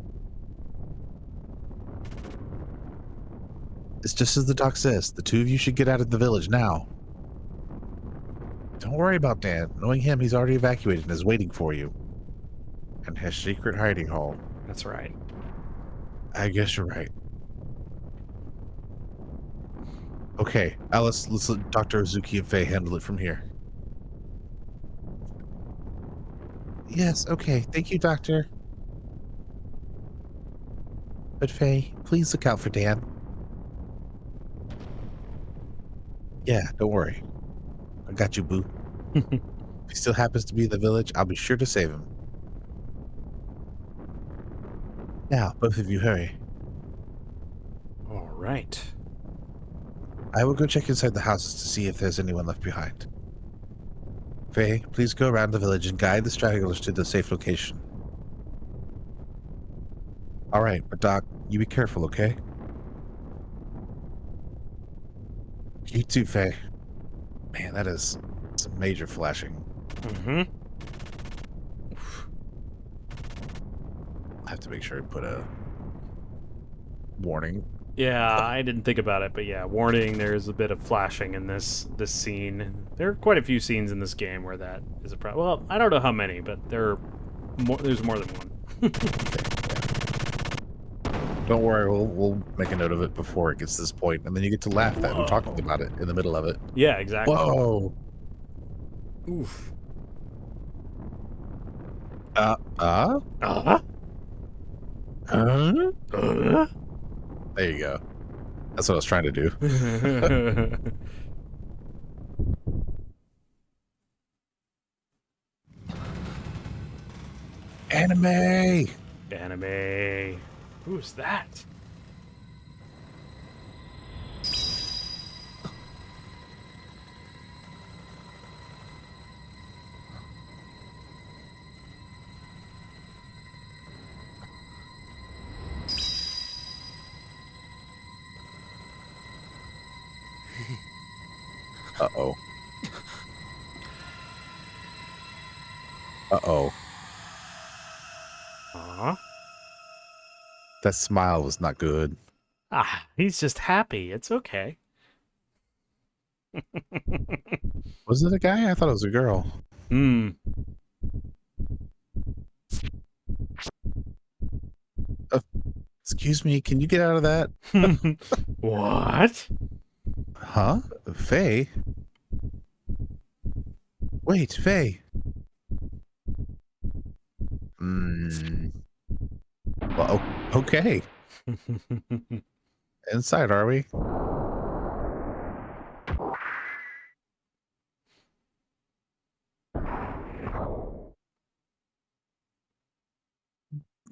it's just as the doc says, the two of you should get out of the village now. Don't worry about Dan. Knowing him, he's already evacuated and is waiting for you. In his secret hiding hole. That's right. I guess you're right. Okay, Alice, let's let Dr. Izuki and Faye handle it from here. Yes, okay. Thank you, Doctor. But Faye, please look out for Dan. Yeah, don't worry. I got you, boo. If he still happens to be in the village, I'll be sure to save him. Now, both of you hurry. All right. I will go check inside the houses to see if there's anyone left behind. Faye, please go around the village and guide the stragglers to the safe location. All right, but Doc, you be careful, okay? You too, Faye. Man, that is some major flashing. Mm-hmm. I have to make sure I put a warning. Yeah, I didn't think about it, but yeah, warning, there's a bit of flashing in this scene. There are quite a few scenes in this game where that is a problem. Well, I don't know how many, but there's more than one. Don't worry, we'll make a note of it before it gets to this point, and then you get to laugh at me talking about it in the middle of it. Yeah, exactly. Whoa! Oof. Huh? There you go. That's what I was trying to do. Anime! Anime. Who's that? Uh-oh. Uh-oh. Aw. That smile was not good. He's just happy. It's okay. Was it a guy? I thought it was a girl. Excuse me, can you get out of that? What? Huh? Faye? Wait, Faye. Well, okay. Inside, are we?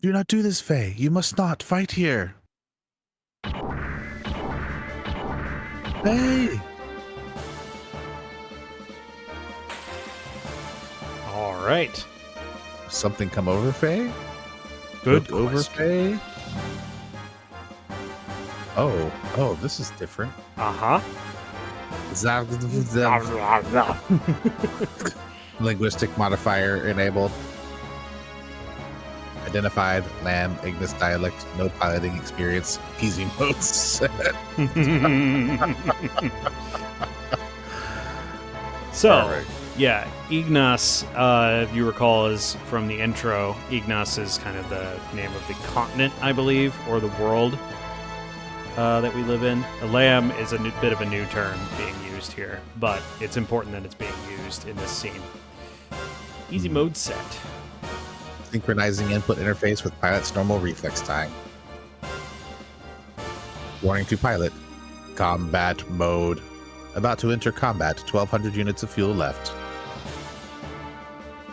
Do not do this, Faye. You must not fight here. Faye! All right. Something come over, Faye? Good Look over, question. Faye? Oh, this is different. Uh-huh. Linguistic modifier enabled. Identified Lamb Ignis dialect. No piloting experience. Easy modes. So, Alright. yeah, Ignis, if you recall, is from the intro. Ignis is kind of the name of the continent, I believe, or the world that we live in. A lamb is a bit of a new term being used here, but it's important that it's being used in this scene. Easy mode set. Synchronizing input interface with pilot's normal reflex time. Warning to pilot. Combat mode. About to enter combat. 1,200 units of fuel left.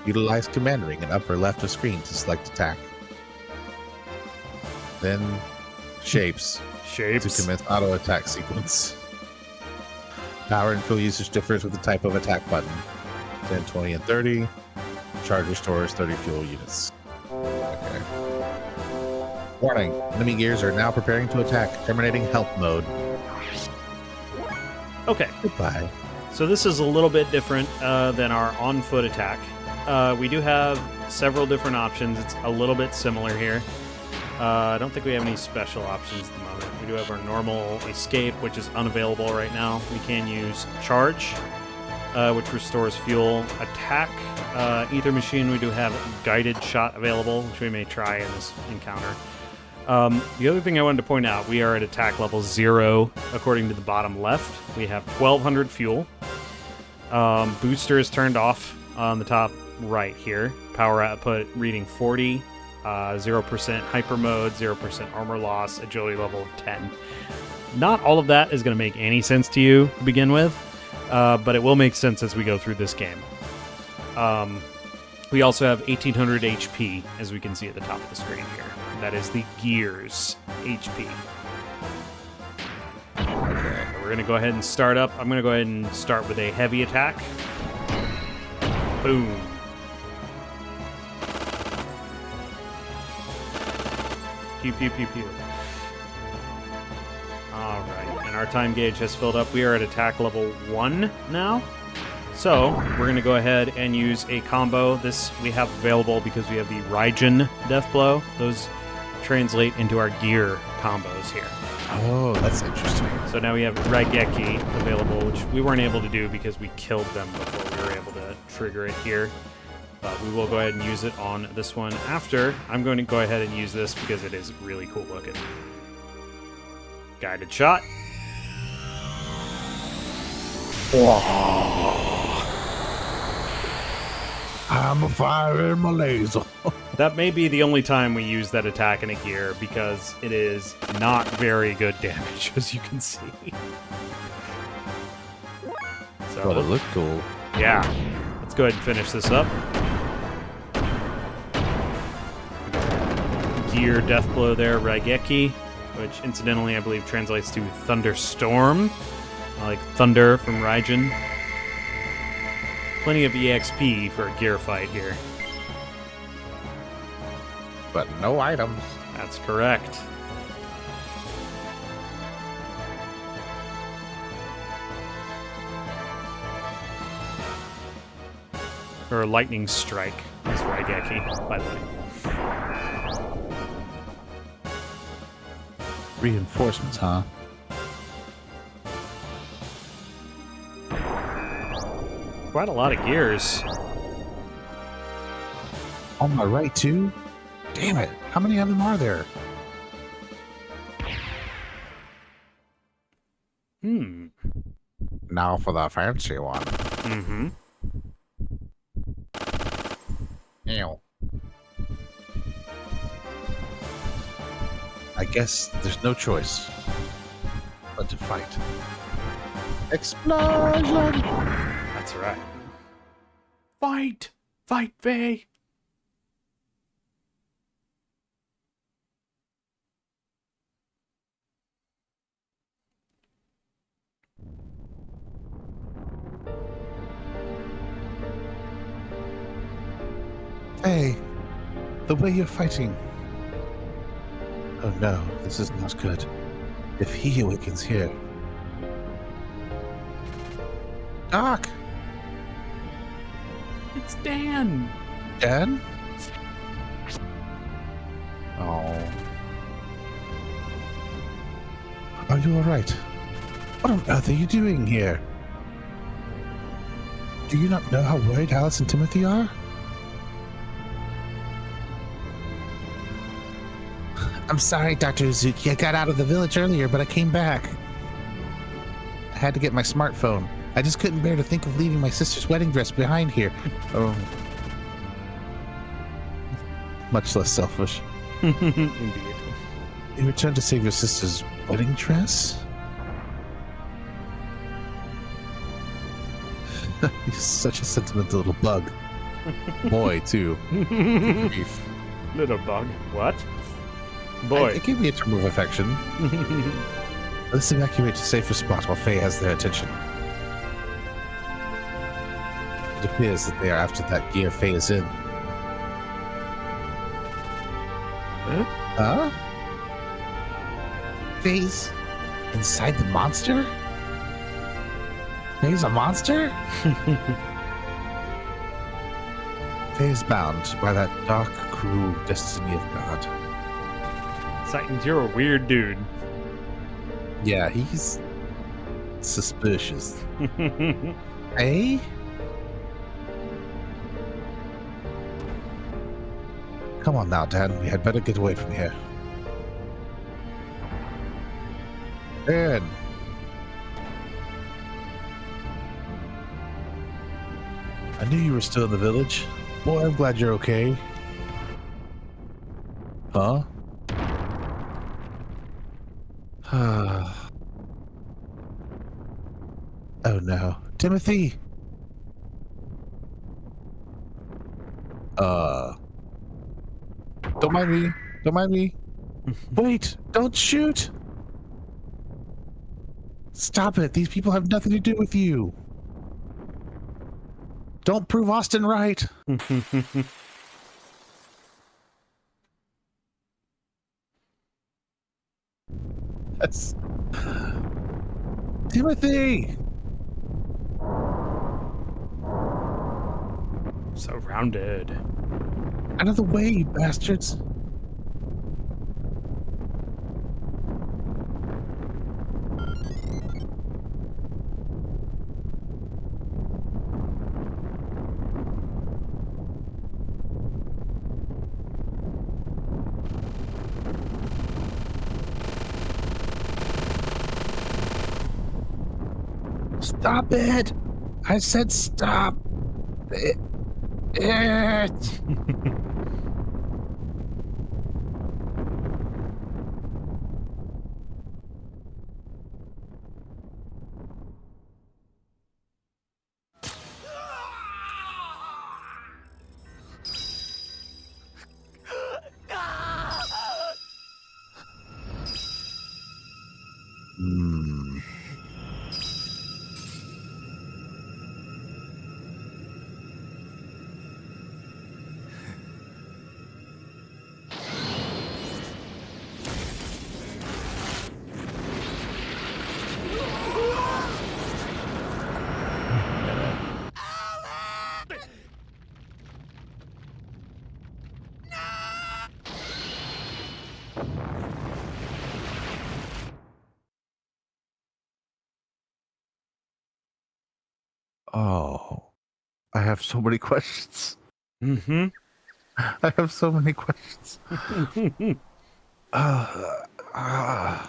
Utilize command ring in upper left of screen to select attack. Then shapes. To commence auto attack sequence. Power and fuel usage differs with the type of attack button. 10, 20, and 30. Charge restores 30 fuel units. Okay. Warning. Enemy gears are now preparing to attack. Terminating help mode. Okay. Goodbye. So this is a little bit different than our on-foot attack. We do have several different options. It's a little bit similar here. I don't think we have any special options at the moment. We do have our normal escape, which is unavailable right now. We can use charge, which restores fuel. Attack, ether machine, we do have guided shot available, which we may try in this encounter. The other thing I wanted to point out, we are at attack level 0 according to the bottom left. We have 1,200 fuel. Booster is turned off on the top right here. Power output reading 40. 0% hyper mode, 0% armor loss, agility level of 10. Not all of that is going to make any sense to you to begin with, but it will make sense as we go through this game. We also have 1,800 HP, as we can see at the top of the screen here. That is the Gears HP. Okay, we're going to go ahead and start up. I'm going to go ahead and start with a heavy attack. Boom. Pew, pew, pew, pew. Alright, and our time gauge has filled up. We are at attack level 1 now. So, we're going to go ahead and use a combo. This we have available because we have the Raijin Death Blow. Those translate into our gear combos here. Oh, that's interesting. So now we have Raigeki available, which we weren't able to do because we killed them before we were able to trigger it here. But we will go ahead and use it on this one after. I'm going to go ahead and use this because it is really cool looking. Guided shot. I'm a fire in my laser. That may be the only time we use that attack in a gear because it is not very good damage, as you can see. So, But it looked cool. Yeah. Let's go ahead and finish this up. Gear Death Blow there, Raigeki, which incidentally I believe translates to Thunderstorm, like thunder from Raijin. Plenty of EXP for a gear fight here. But no items. That's correct. Or Lightning Strike is right. Raigeki, by the way. Reinforcements, huh? Quite a lot of gears. On my right, too? Damn it. How many of them are there? Now for the fancy one. Mm-hmm. Ew. I guess there's no choice but to fight. Explosion! That's right. Fight! Fight, Faye! Hey, the way you're fighting. Oh no, this is not good. If he awakens here. Doc! It's Dan! Dan? Oh. Are you alright? What on earth are you doing here? Do you not know how worried Alice and Timothy are? I'm sorry, Dr. Uzuki. I got out of the village earlier, but I came back. I had to get my smartphone. I just couldn't bear to think of leaving my sister's wedding dress behind here. Oh. Much less selfish. Indeed. You returned to save your sister's wedding dress? He's such a sentimental little bug. Boy, too. Little bug. What? Boy. It gave me a term of affection. Let's evacuate to a safer spot while Faye has their attention. It appears that they are after that gear Faye is in. Huh? Faye's inside the monster? Faye's a monster? Faye is bound by that dark, cruel destiny of God. Titans, you're a weird dude. Yeah, he's suspicious. Hey? Come on now, Dan. We had better get away from here. Dan! I knew you were still in the village. Boy, I'm glad you're okay. Huh? Oh no. Timothy! Don't mind me. Don't mind me. Wait! Don't shoot! Stop it. These people have nothing to do with you. Don't prove Austin right. That's... Timothy! Surrounded. Out of the way, you bastards. Stop it! I said stop it. Oh, I have so many questions. Mm-hmm. I have so many questions. Uh, uh,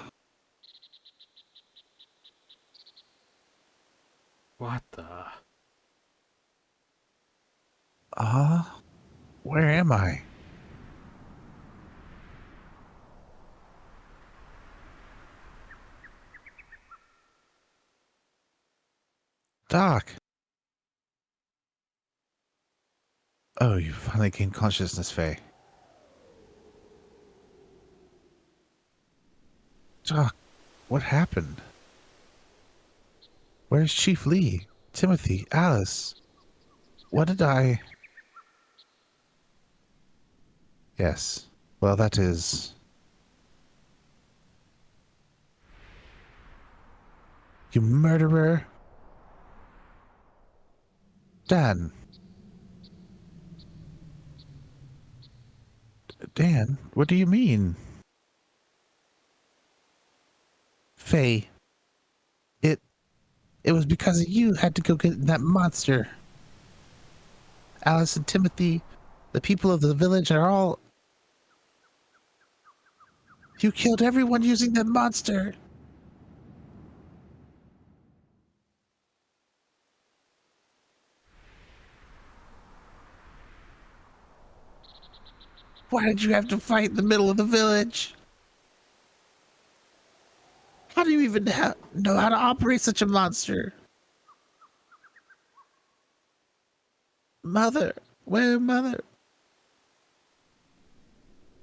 What the? uh, where am I? Doc. Oh, you finally gained consciousness, Faye. Doc, what happened? Where's Chief Lee? Timothy? Alice? What did I... Yes. Well, that is... You murderer? Dan. Dan, what do you mean? Faye, it was because of you had to go get that monster. Alice and Timothy, the people of the village are all... You killed everyone using that monster. Why did you have to fight in the middle of the village? How do you even know how to operate such a monster? Mother, where mother?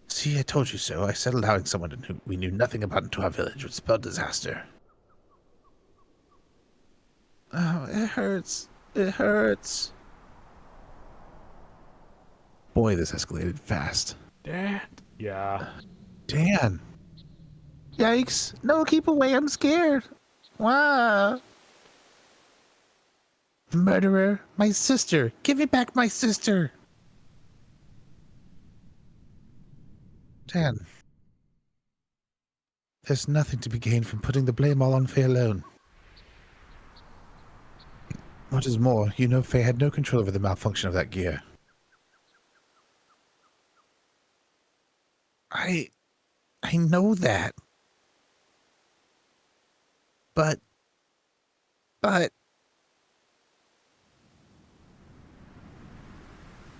See, I told you so. I said allowing someone who we knew nothing about into our village would spell disaster. Oh, it hurts. It hurts. Boy, this escalated fast. Dad? Yeah. Dan. Yikes. No, keep away. I'm scared. Wow. Murderer. My sister. Give me back my sister. Dan. There's nothing to be gained from putting the blame all on Faye alone. What is more, you know Faye had no control over the malfunction of that gear. I know that. But... I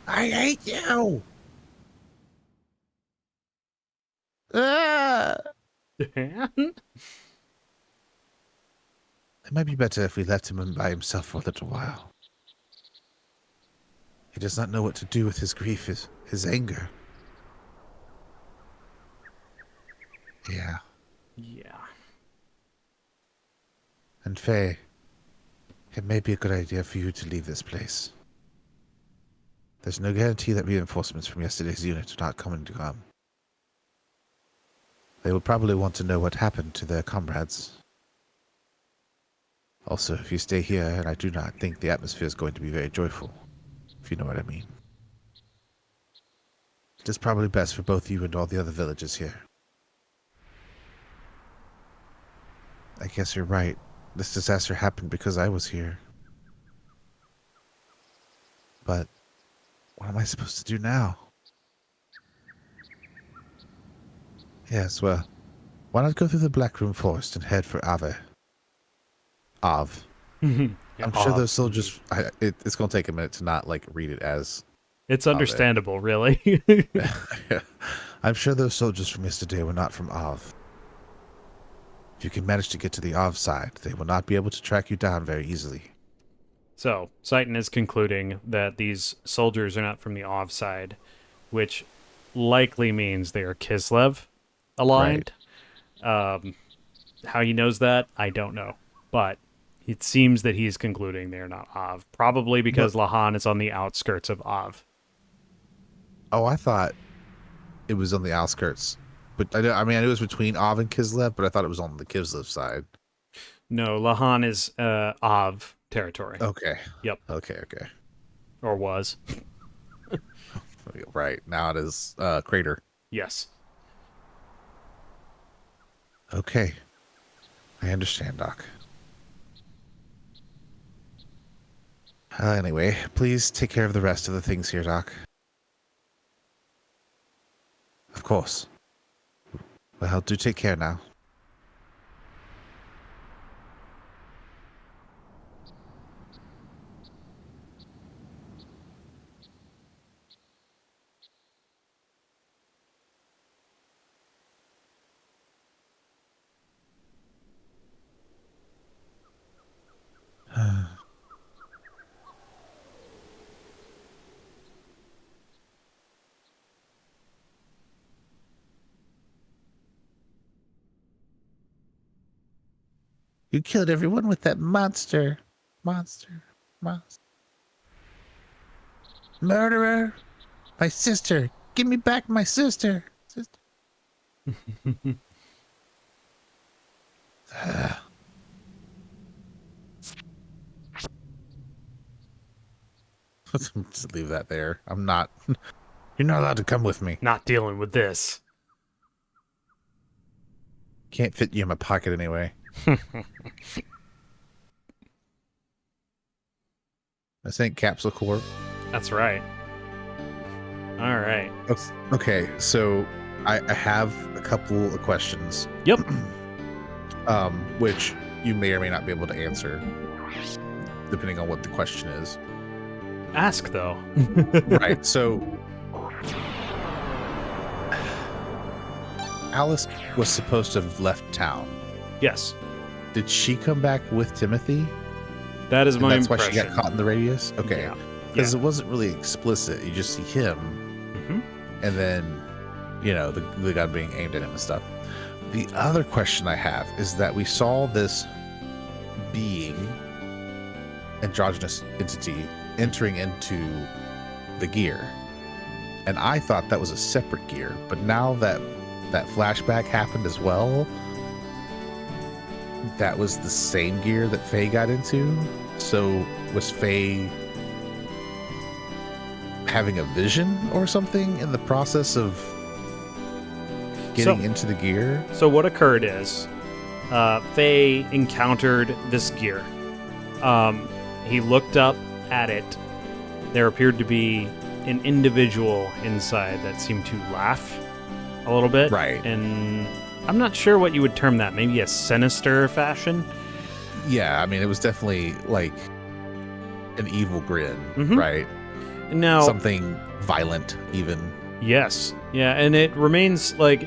hate you! Ah! Dan? It might be better if we left him by himself for a little while. He does not know what to do with his grief, his anger. Yeah. Yeah. And Faye, it may be a good idea for you to leave this place. There's no guarantee that reinforcements from yesterday's unit are not coming to come. They will probably want to know what happened to their comrades. Also, if you stay here, and I do not think the atmosphere is going to be very joyful, if you know what I mean. It is probably best for both you and all the other villagers here. I guess you're right. This disaster happened because I was here. But what am I supposed to do now? Yes, well, why not go through the Black Room Forest and head for Ave? Av. Yeah, I'm sure those soldiers... it's going to take a minute to not, read it as... It's understandable, really. I'm sure those soldiers from yesterday were not from Av. If you can manage to get to the Av side, they will not be able to track you down very easily. So, Seitan is concluding that these soldiers are not from the Ov side, which likely means they are Kislev aligned. Right. How he knows that, I don't know. But it seems that he's concluding they're not Ov. Probably because Lahan is on the outskirts of Ov. Oh, I thought it was on the outskirts. But I knew it was between Ov and Kislev, but I thought it was on the Kislev side. No, Lahan is Ov territory. Okay. Yep. Okay. Or was. Right. Now it is Crater. Yes. Okay. I understand, Doc. Anyway, please take care of the rest of the things here, Doc. Of course. Well, do take care now. You killed everyone with that monster. Monster. Murderer. My sister. Give me back my sister. Just leave that there. I'm not. You're not allowed to come with me. Not dealing with this. Can't fit you in my pocket anyway. This ain't Capsule Corp. That's right. All right. Okay, so I have a couple of questions. Yep. Which you may or may not be able to answer, depending on what the question is. Ask, though. Right, so Alice was supposed to have left town. Yes. Did she come back with Timothy? That is my impression. That's why she got caught in the radius? Okay. Because it wasn't really explicit. You just see him, and then, you know, the gun being aimed at him and stuff. The other question I have is that we saw this being, androgynous entity, entering into the gear. And I thought that was a separate gear. But now that that flashback happened as well, that was the same gear that Faye got into. So was Faye having a vision or something in the process of getting into the gear? So what occurred is Faye encountered this gear. He looked up at it. There appeared to be an individual inside that seemed to laugh a little bit. Right. And I'm not sure what you would term that. Maybe a sinister fashion? Yeah, I mean, it was definitely like an evil grin, right? Now, something violent, even. Yes. Yeah, and it remains like...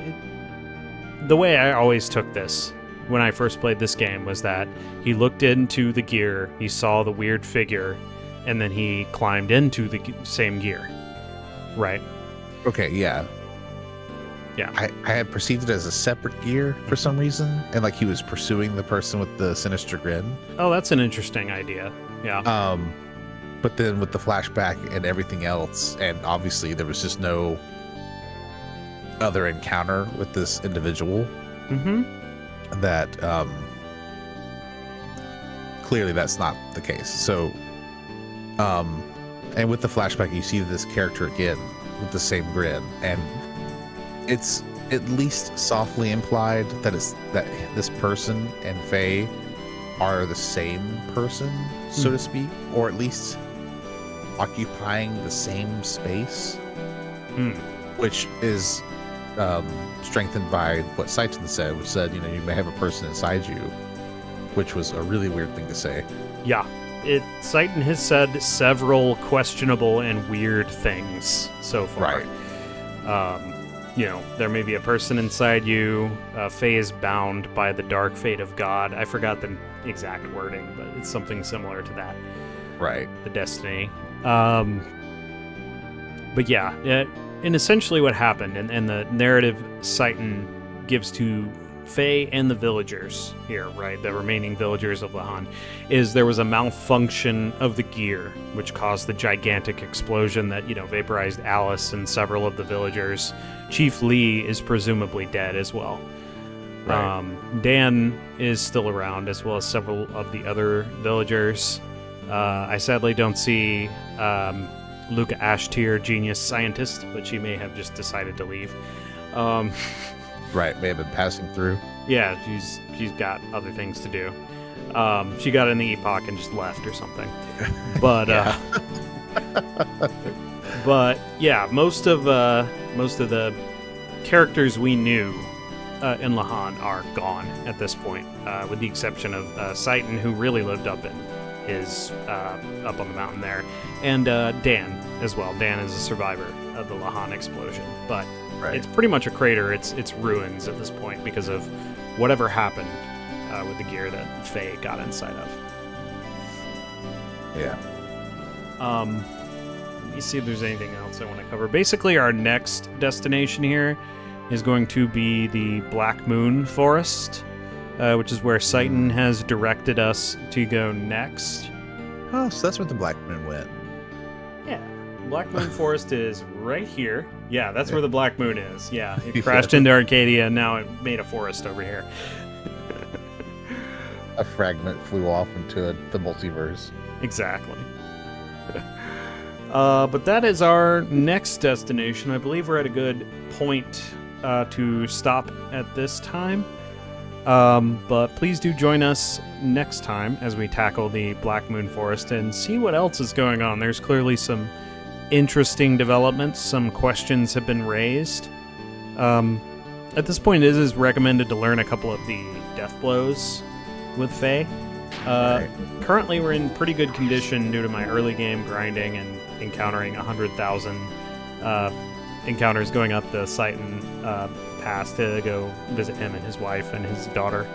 The way I always took this when I first played this game was that he looked into the gear, he saw the weird figure, and then he climbed into the same gear. Right? Okay, yeah. Yeah. I had perceived it as a separate gear for some reason, and like he was pursuing the person with the sinister grin. Oh, that's an interesting idea. Yeah. But then with the flashback and everything else, and obviously there was just no other encounter with this individual, that clearly that's not the case. So and with the flashback you see this character again with the same grin, and it's at least softly implied that this person and Faye are the same person, so to speak, or at least occupying the same space, which is strengthened by what Saiton said, which said, you know, you may have a person inside you, which was a really weird thing to say. Yeah. Saiton has said several questionable and weird things so far. Right. You know, there may be a person inside you. Faye is bound by the dark fate of God. I forgot the exact wording, but it's something similar to that. Right. The destiny. But yeah, and essentially what happened, and the narrative Saiton gives to Faye and the villagers here, right, the remaining villagers of Lahan, is there was a malfunction of the gear, which caused the gigantic explosion that, you know, vaporized Alice and several of the villagers. Chief Lee is presumably dead as well. Right. Dan is still around, as well as several of the other villagers. I sadly don't see Luca Ashtier, genius scientist, but she may have just decided to leave. Right, may have been passing through. Yeah, she's got other things to do. She got in the epoch and just left or something. But but yeah, most of the characters we knew in Lahan are gone at this point, with the exception of Saiton, who really lived up on the mountain there, and Dan as well. Dan is a survivor of the Lahan explosion, but it's pretty much a crater. It's ruins at this point because of whatever happened with the gear that Faye got inside of. Yeah. Let me see if there's anything else I want to cover. Basically, our next destination here is going to be the Black Moon Forest, which is where Saiton has directed us to go next. Oh, so that's where the Black Moon went. Yeah. Black Moon Forest is right here. Yeah, that's where the Black Moon is. Yeah, it crashed into Arcadia, and now it made a forest over here. A fragment flew off into the multiverse. Exactly. But that is our next destination. I believe we're at a good point to stop at this time. But please do join us next time as we tackle the Black Moon Forest and see what else is going on. There's clearly some interesting developments. Some questions have been raised. At this point, it is recommended to learn a couple of the death blows with Faye. Currently, we're in pretty good condition due to my early game grinding and encountering 100,000 encounters going up the Saiton pass to go visit him and his wife and his daughter.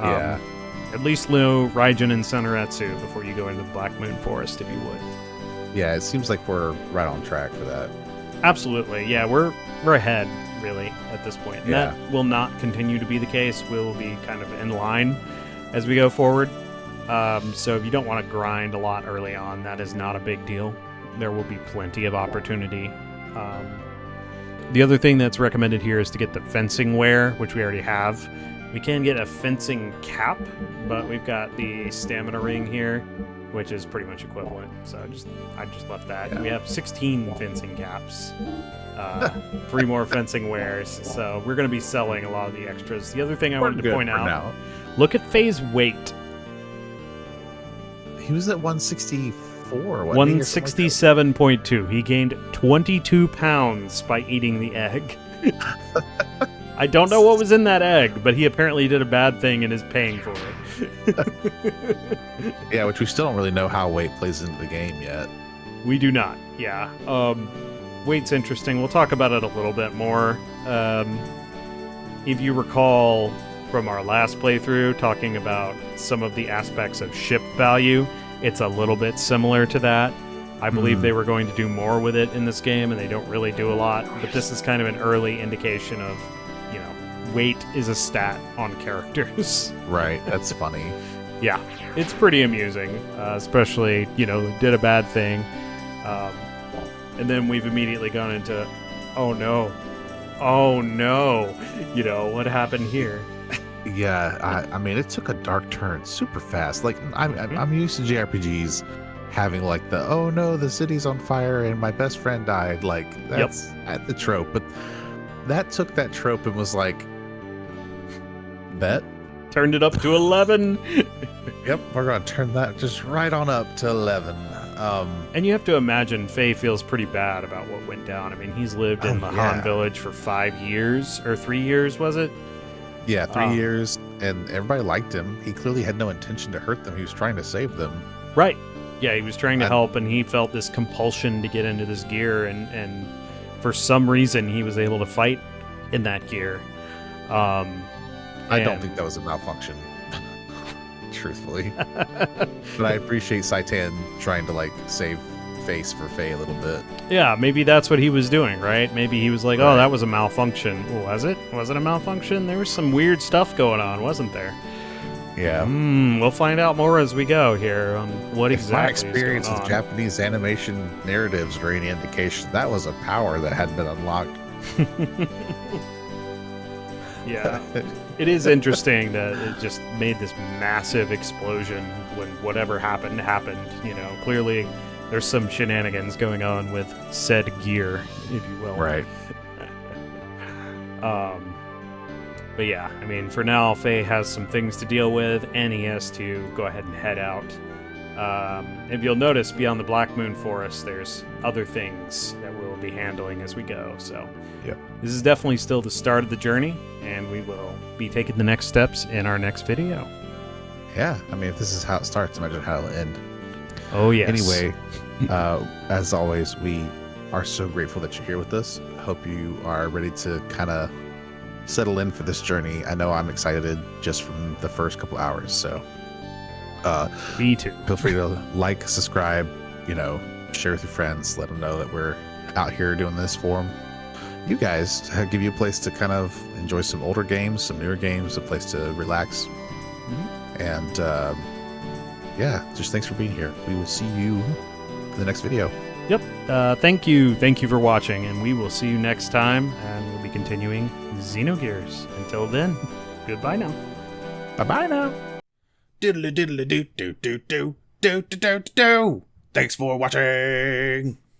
At least know Raijin and Sonoretsu before you go into the Black Moon Forest, if you would. Yeah, it seems like we're right on track for that. Absolutely, yeah, we're ahead, really, at this point. And that will not continue to be the case. We'll be kind of in line as we go forward. So if you don't want to grind a lot early on, that is not a big deal. There will be plenty of opportunity. The other thing that's recommended here is to get the fencing wear, which we already have. We can get a fencing cap, but we've got the stamina ring here, which is pretty much equivalent. So I just left that. Yeah. We have 16 fencing caps, 3 more fencing wares. So we're going to be selling a lot of the extras. The other thing I wanted to point out, look at Faye's weight. He was at 164. 167.2. He gained 22 pounds by eating the egg. I don't know what was in that egg, but he apparently did a bad thing and is paying for it. Yeah, which we still don't really know how weight plays into the game yet. We do not, yeah. Weight's interesting. We'll talk about it a little bit more. If you recall from our last playthrough, talking about some of the aspects of ship value, it's a little bit similar to that. I believe they were going to do more with it in this game, and they don't really do a lot. But this is kind of an early indication of, weight is a stat on characters. Right, that's funny. Yeah, it's pretty amusing, especially, did a bad thing. And then we've immediately gone into, oh no, what happened here? Yeah, I mean, it took a dark turn super fast. Like, I'm used to JRPGs having like the, oh no, the city's on fire and my best friend died. Like, that's the trope. But that took that trope and was like, bet. Turned it up to 11. Yep, we're going to turn that just right on up to 11. And you have to imagine Faye feels pretty bad about what went down. I mean, he's lived in the Han village for 5 years, or 3 years, was it? Yeah, 3 years, and everybody liked him. He clearly had no intention to hurt them. He was trying to save them. Right. Yeah, he was trying to help, and he felt this compulsion to get into this gear, and for some reason, he was able to fight in that gear. I don't think that was a malfunction, truthfully. But I appreciate Saitan trying to, save face for Faye a little bit. Yeah, maybe that's what he was doing, right? Maybe he was like, oh, that was a malfunction. Was it? Was it a malfunction? There was some weird stuff going on, wasn't there? Yeah. We'll find out more as we go here on what exactly my experience is going with on. Japanese animation narratives or any indication, that was a power that hadn't been unlocked. Yeah. It is interesting that it just made this massive explosion when whatever happened. Clearly there's some shenanigans going on with said gear, if you will. Right. But yeah, I mean, for now, Faye has some things to deal with, and he has to go ahead and head out. If you'll notice, beyond the Black Moon Forest, there's other things that we'll be handling as we go. So This is definitely still the start of the journey, and we will be taking the next steps in our next video. Yeah, I mean, if this is how it starts, imagine how it'll end. Oh, yes. Anyway, as always, we are so grateful that you're here with us. Hope you are ready to kind of settle in for this journey. I know I'm excited just from the first couple hours, so me too. Feel free to like, subscribe, share with your friends, let them know that we're out here doing this for them. You guys, give you a place to kind of enjoy some older games, some newer games, a place to relax. And just thanks for being here. We will see you in the next video. Yep. Thank you for watching, and we will see you next time, and we'll be continuing Xenogears. Until then, goodbye now. Bye-bye now. Diddly diddly do do do do do do do do. Thanks for watching.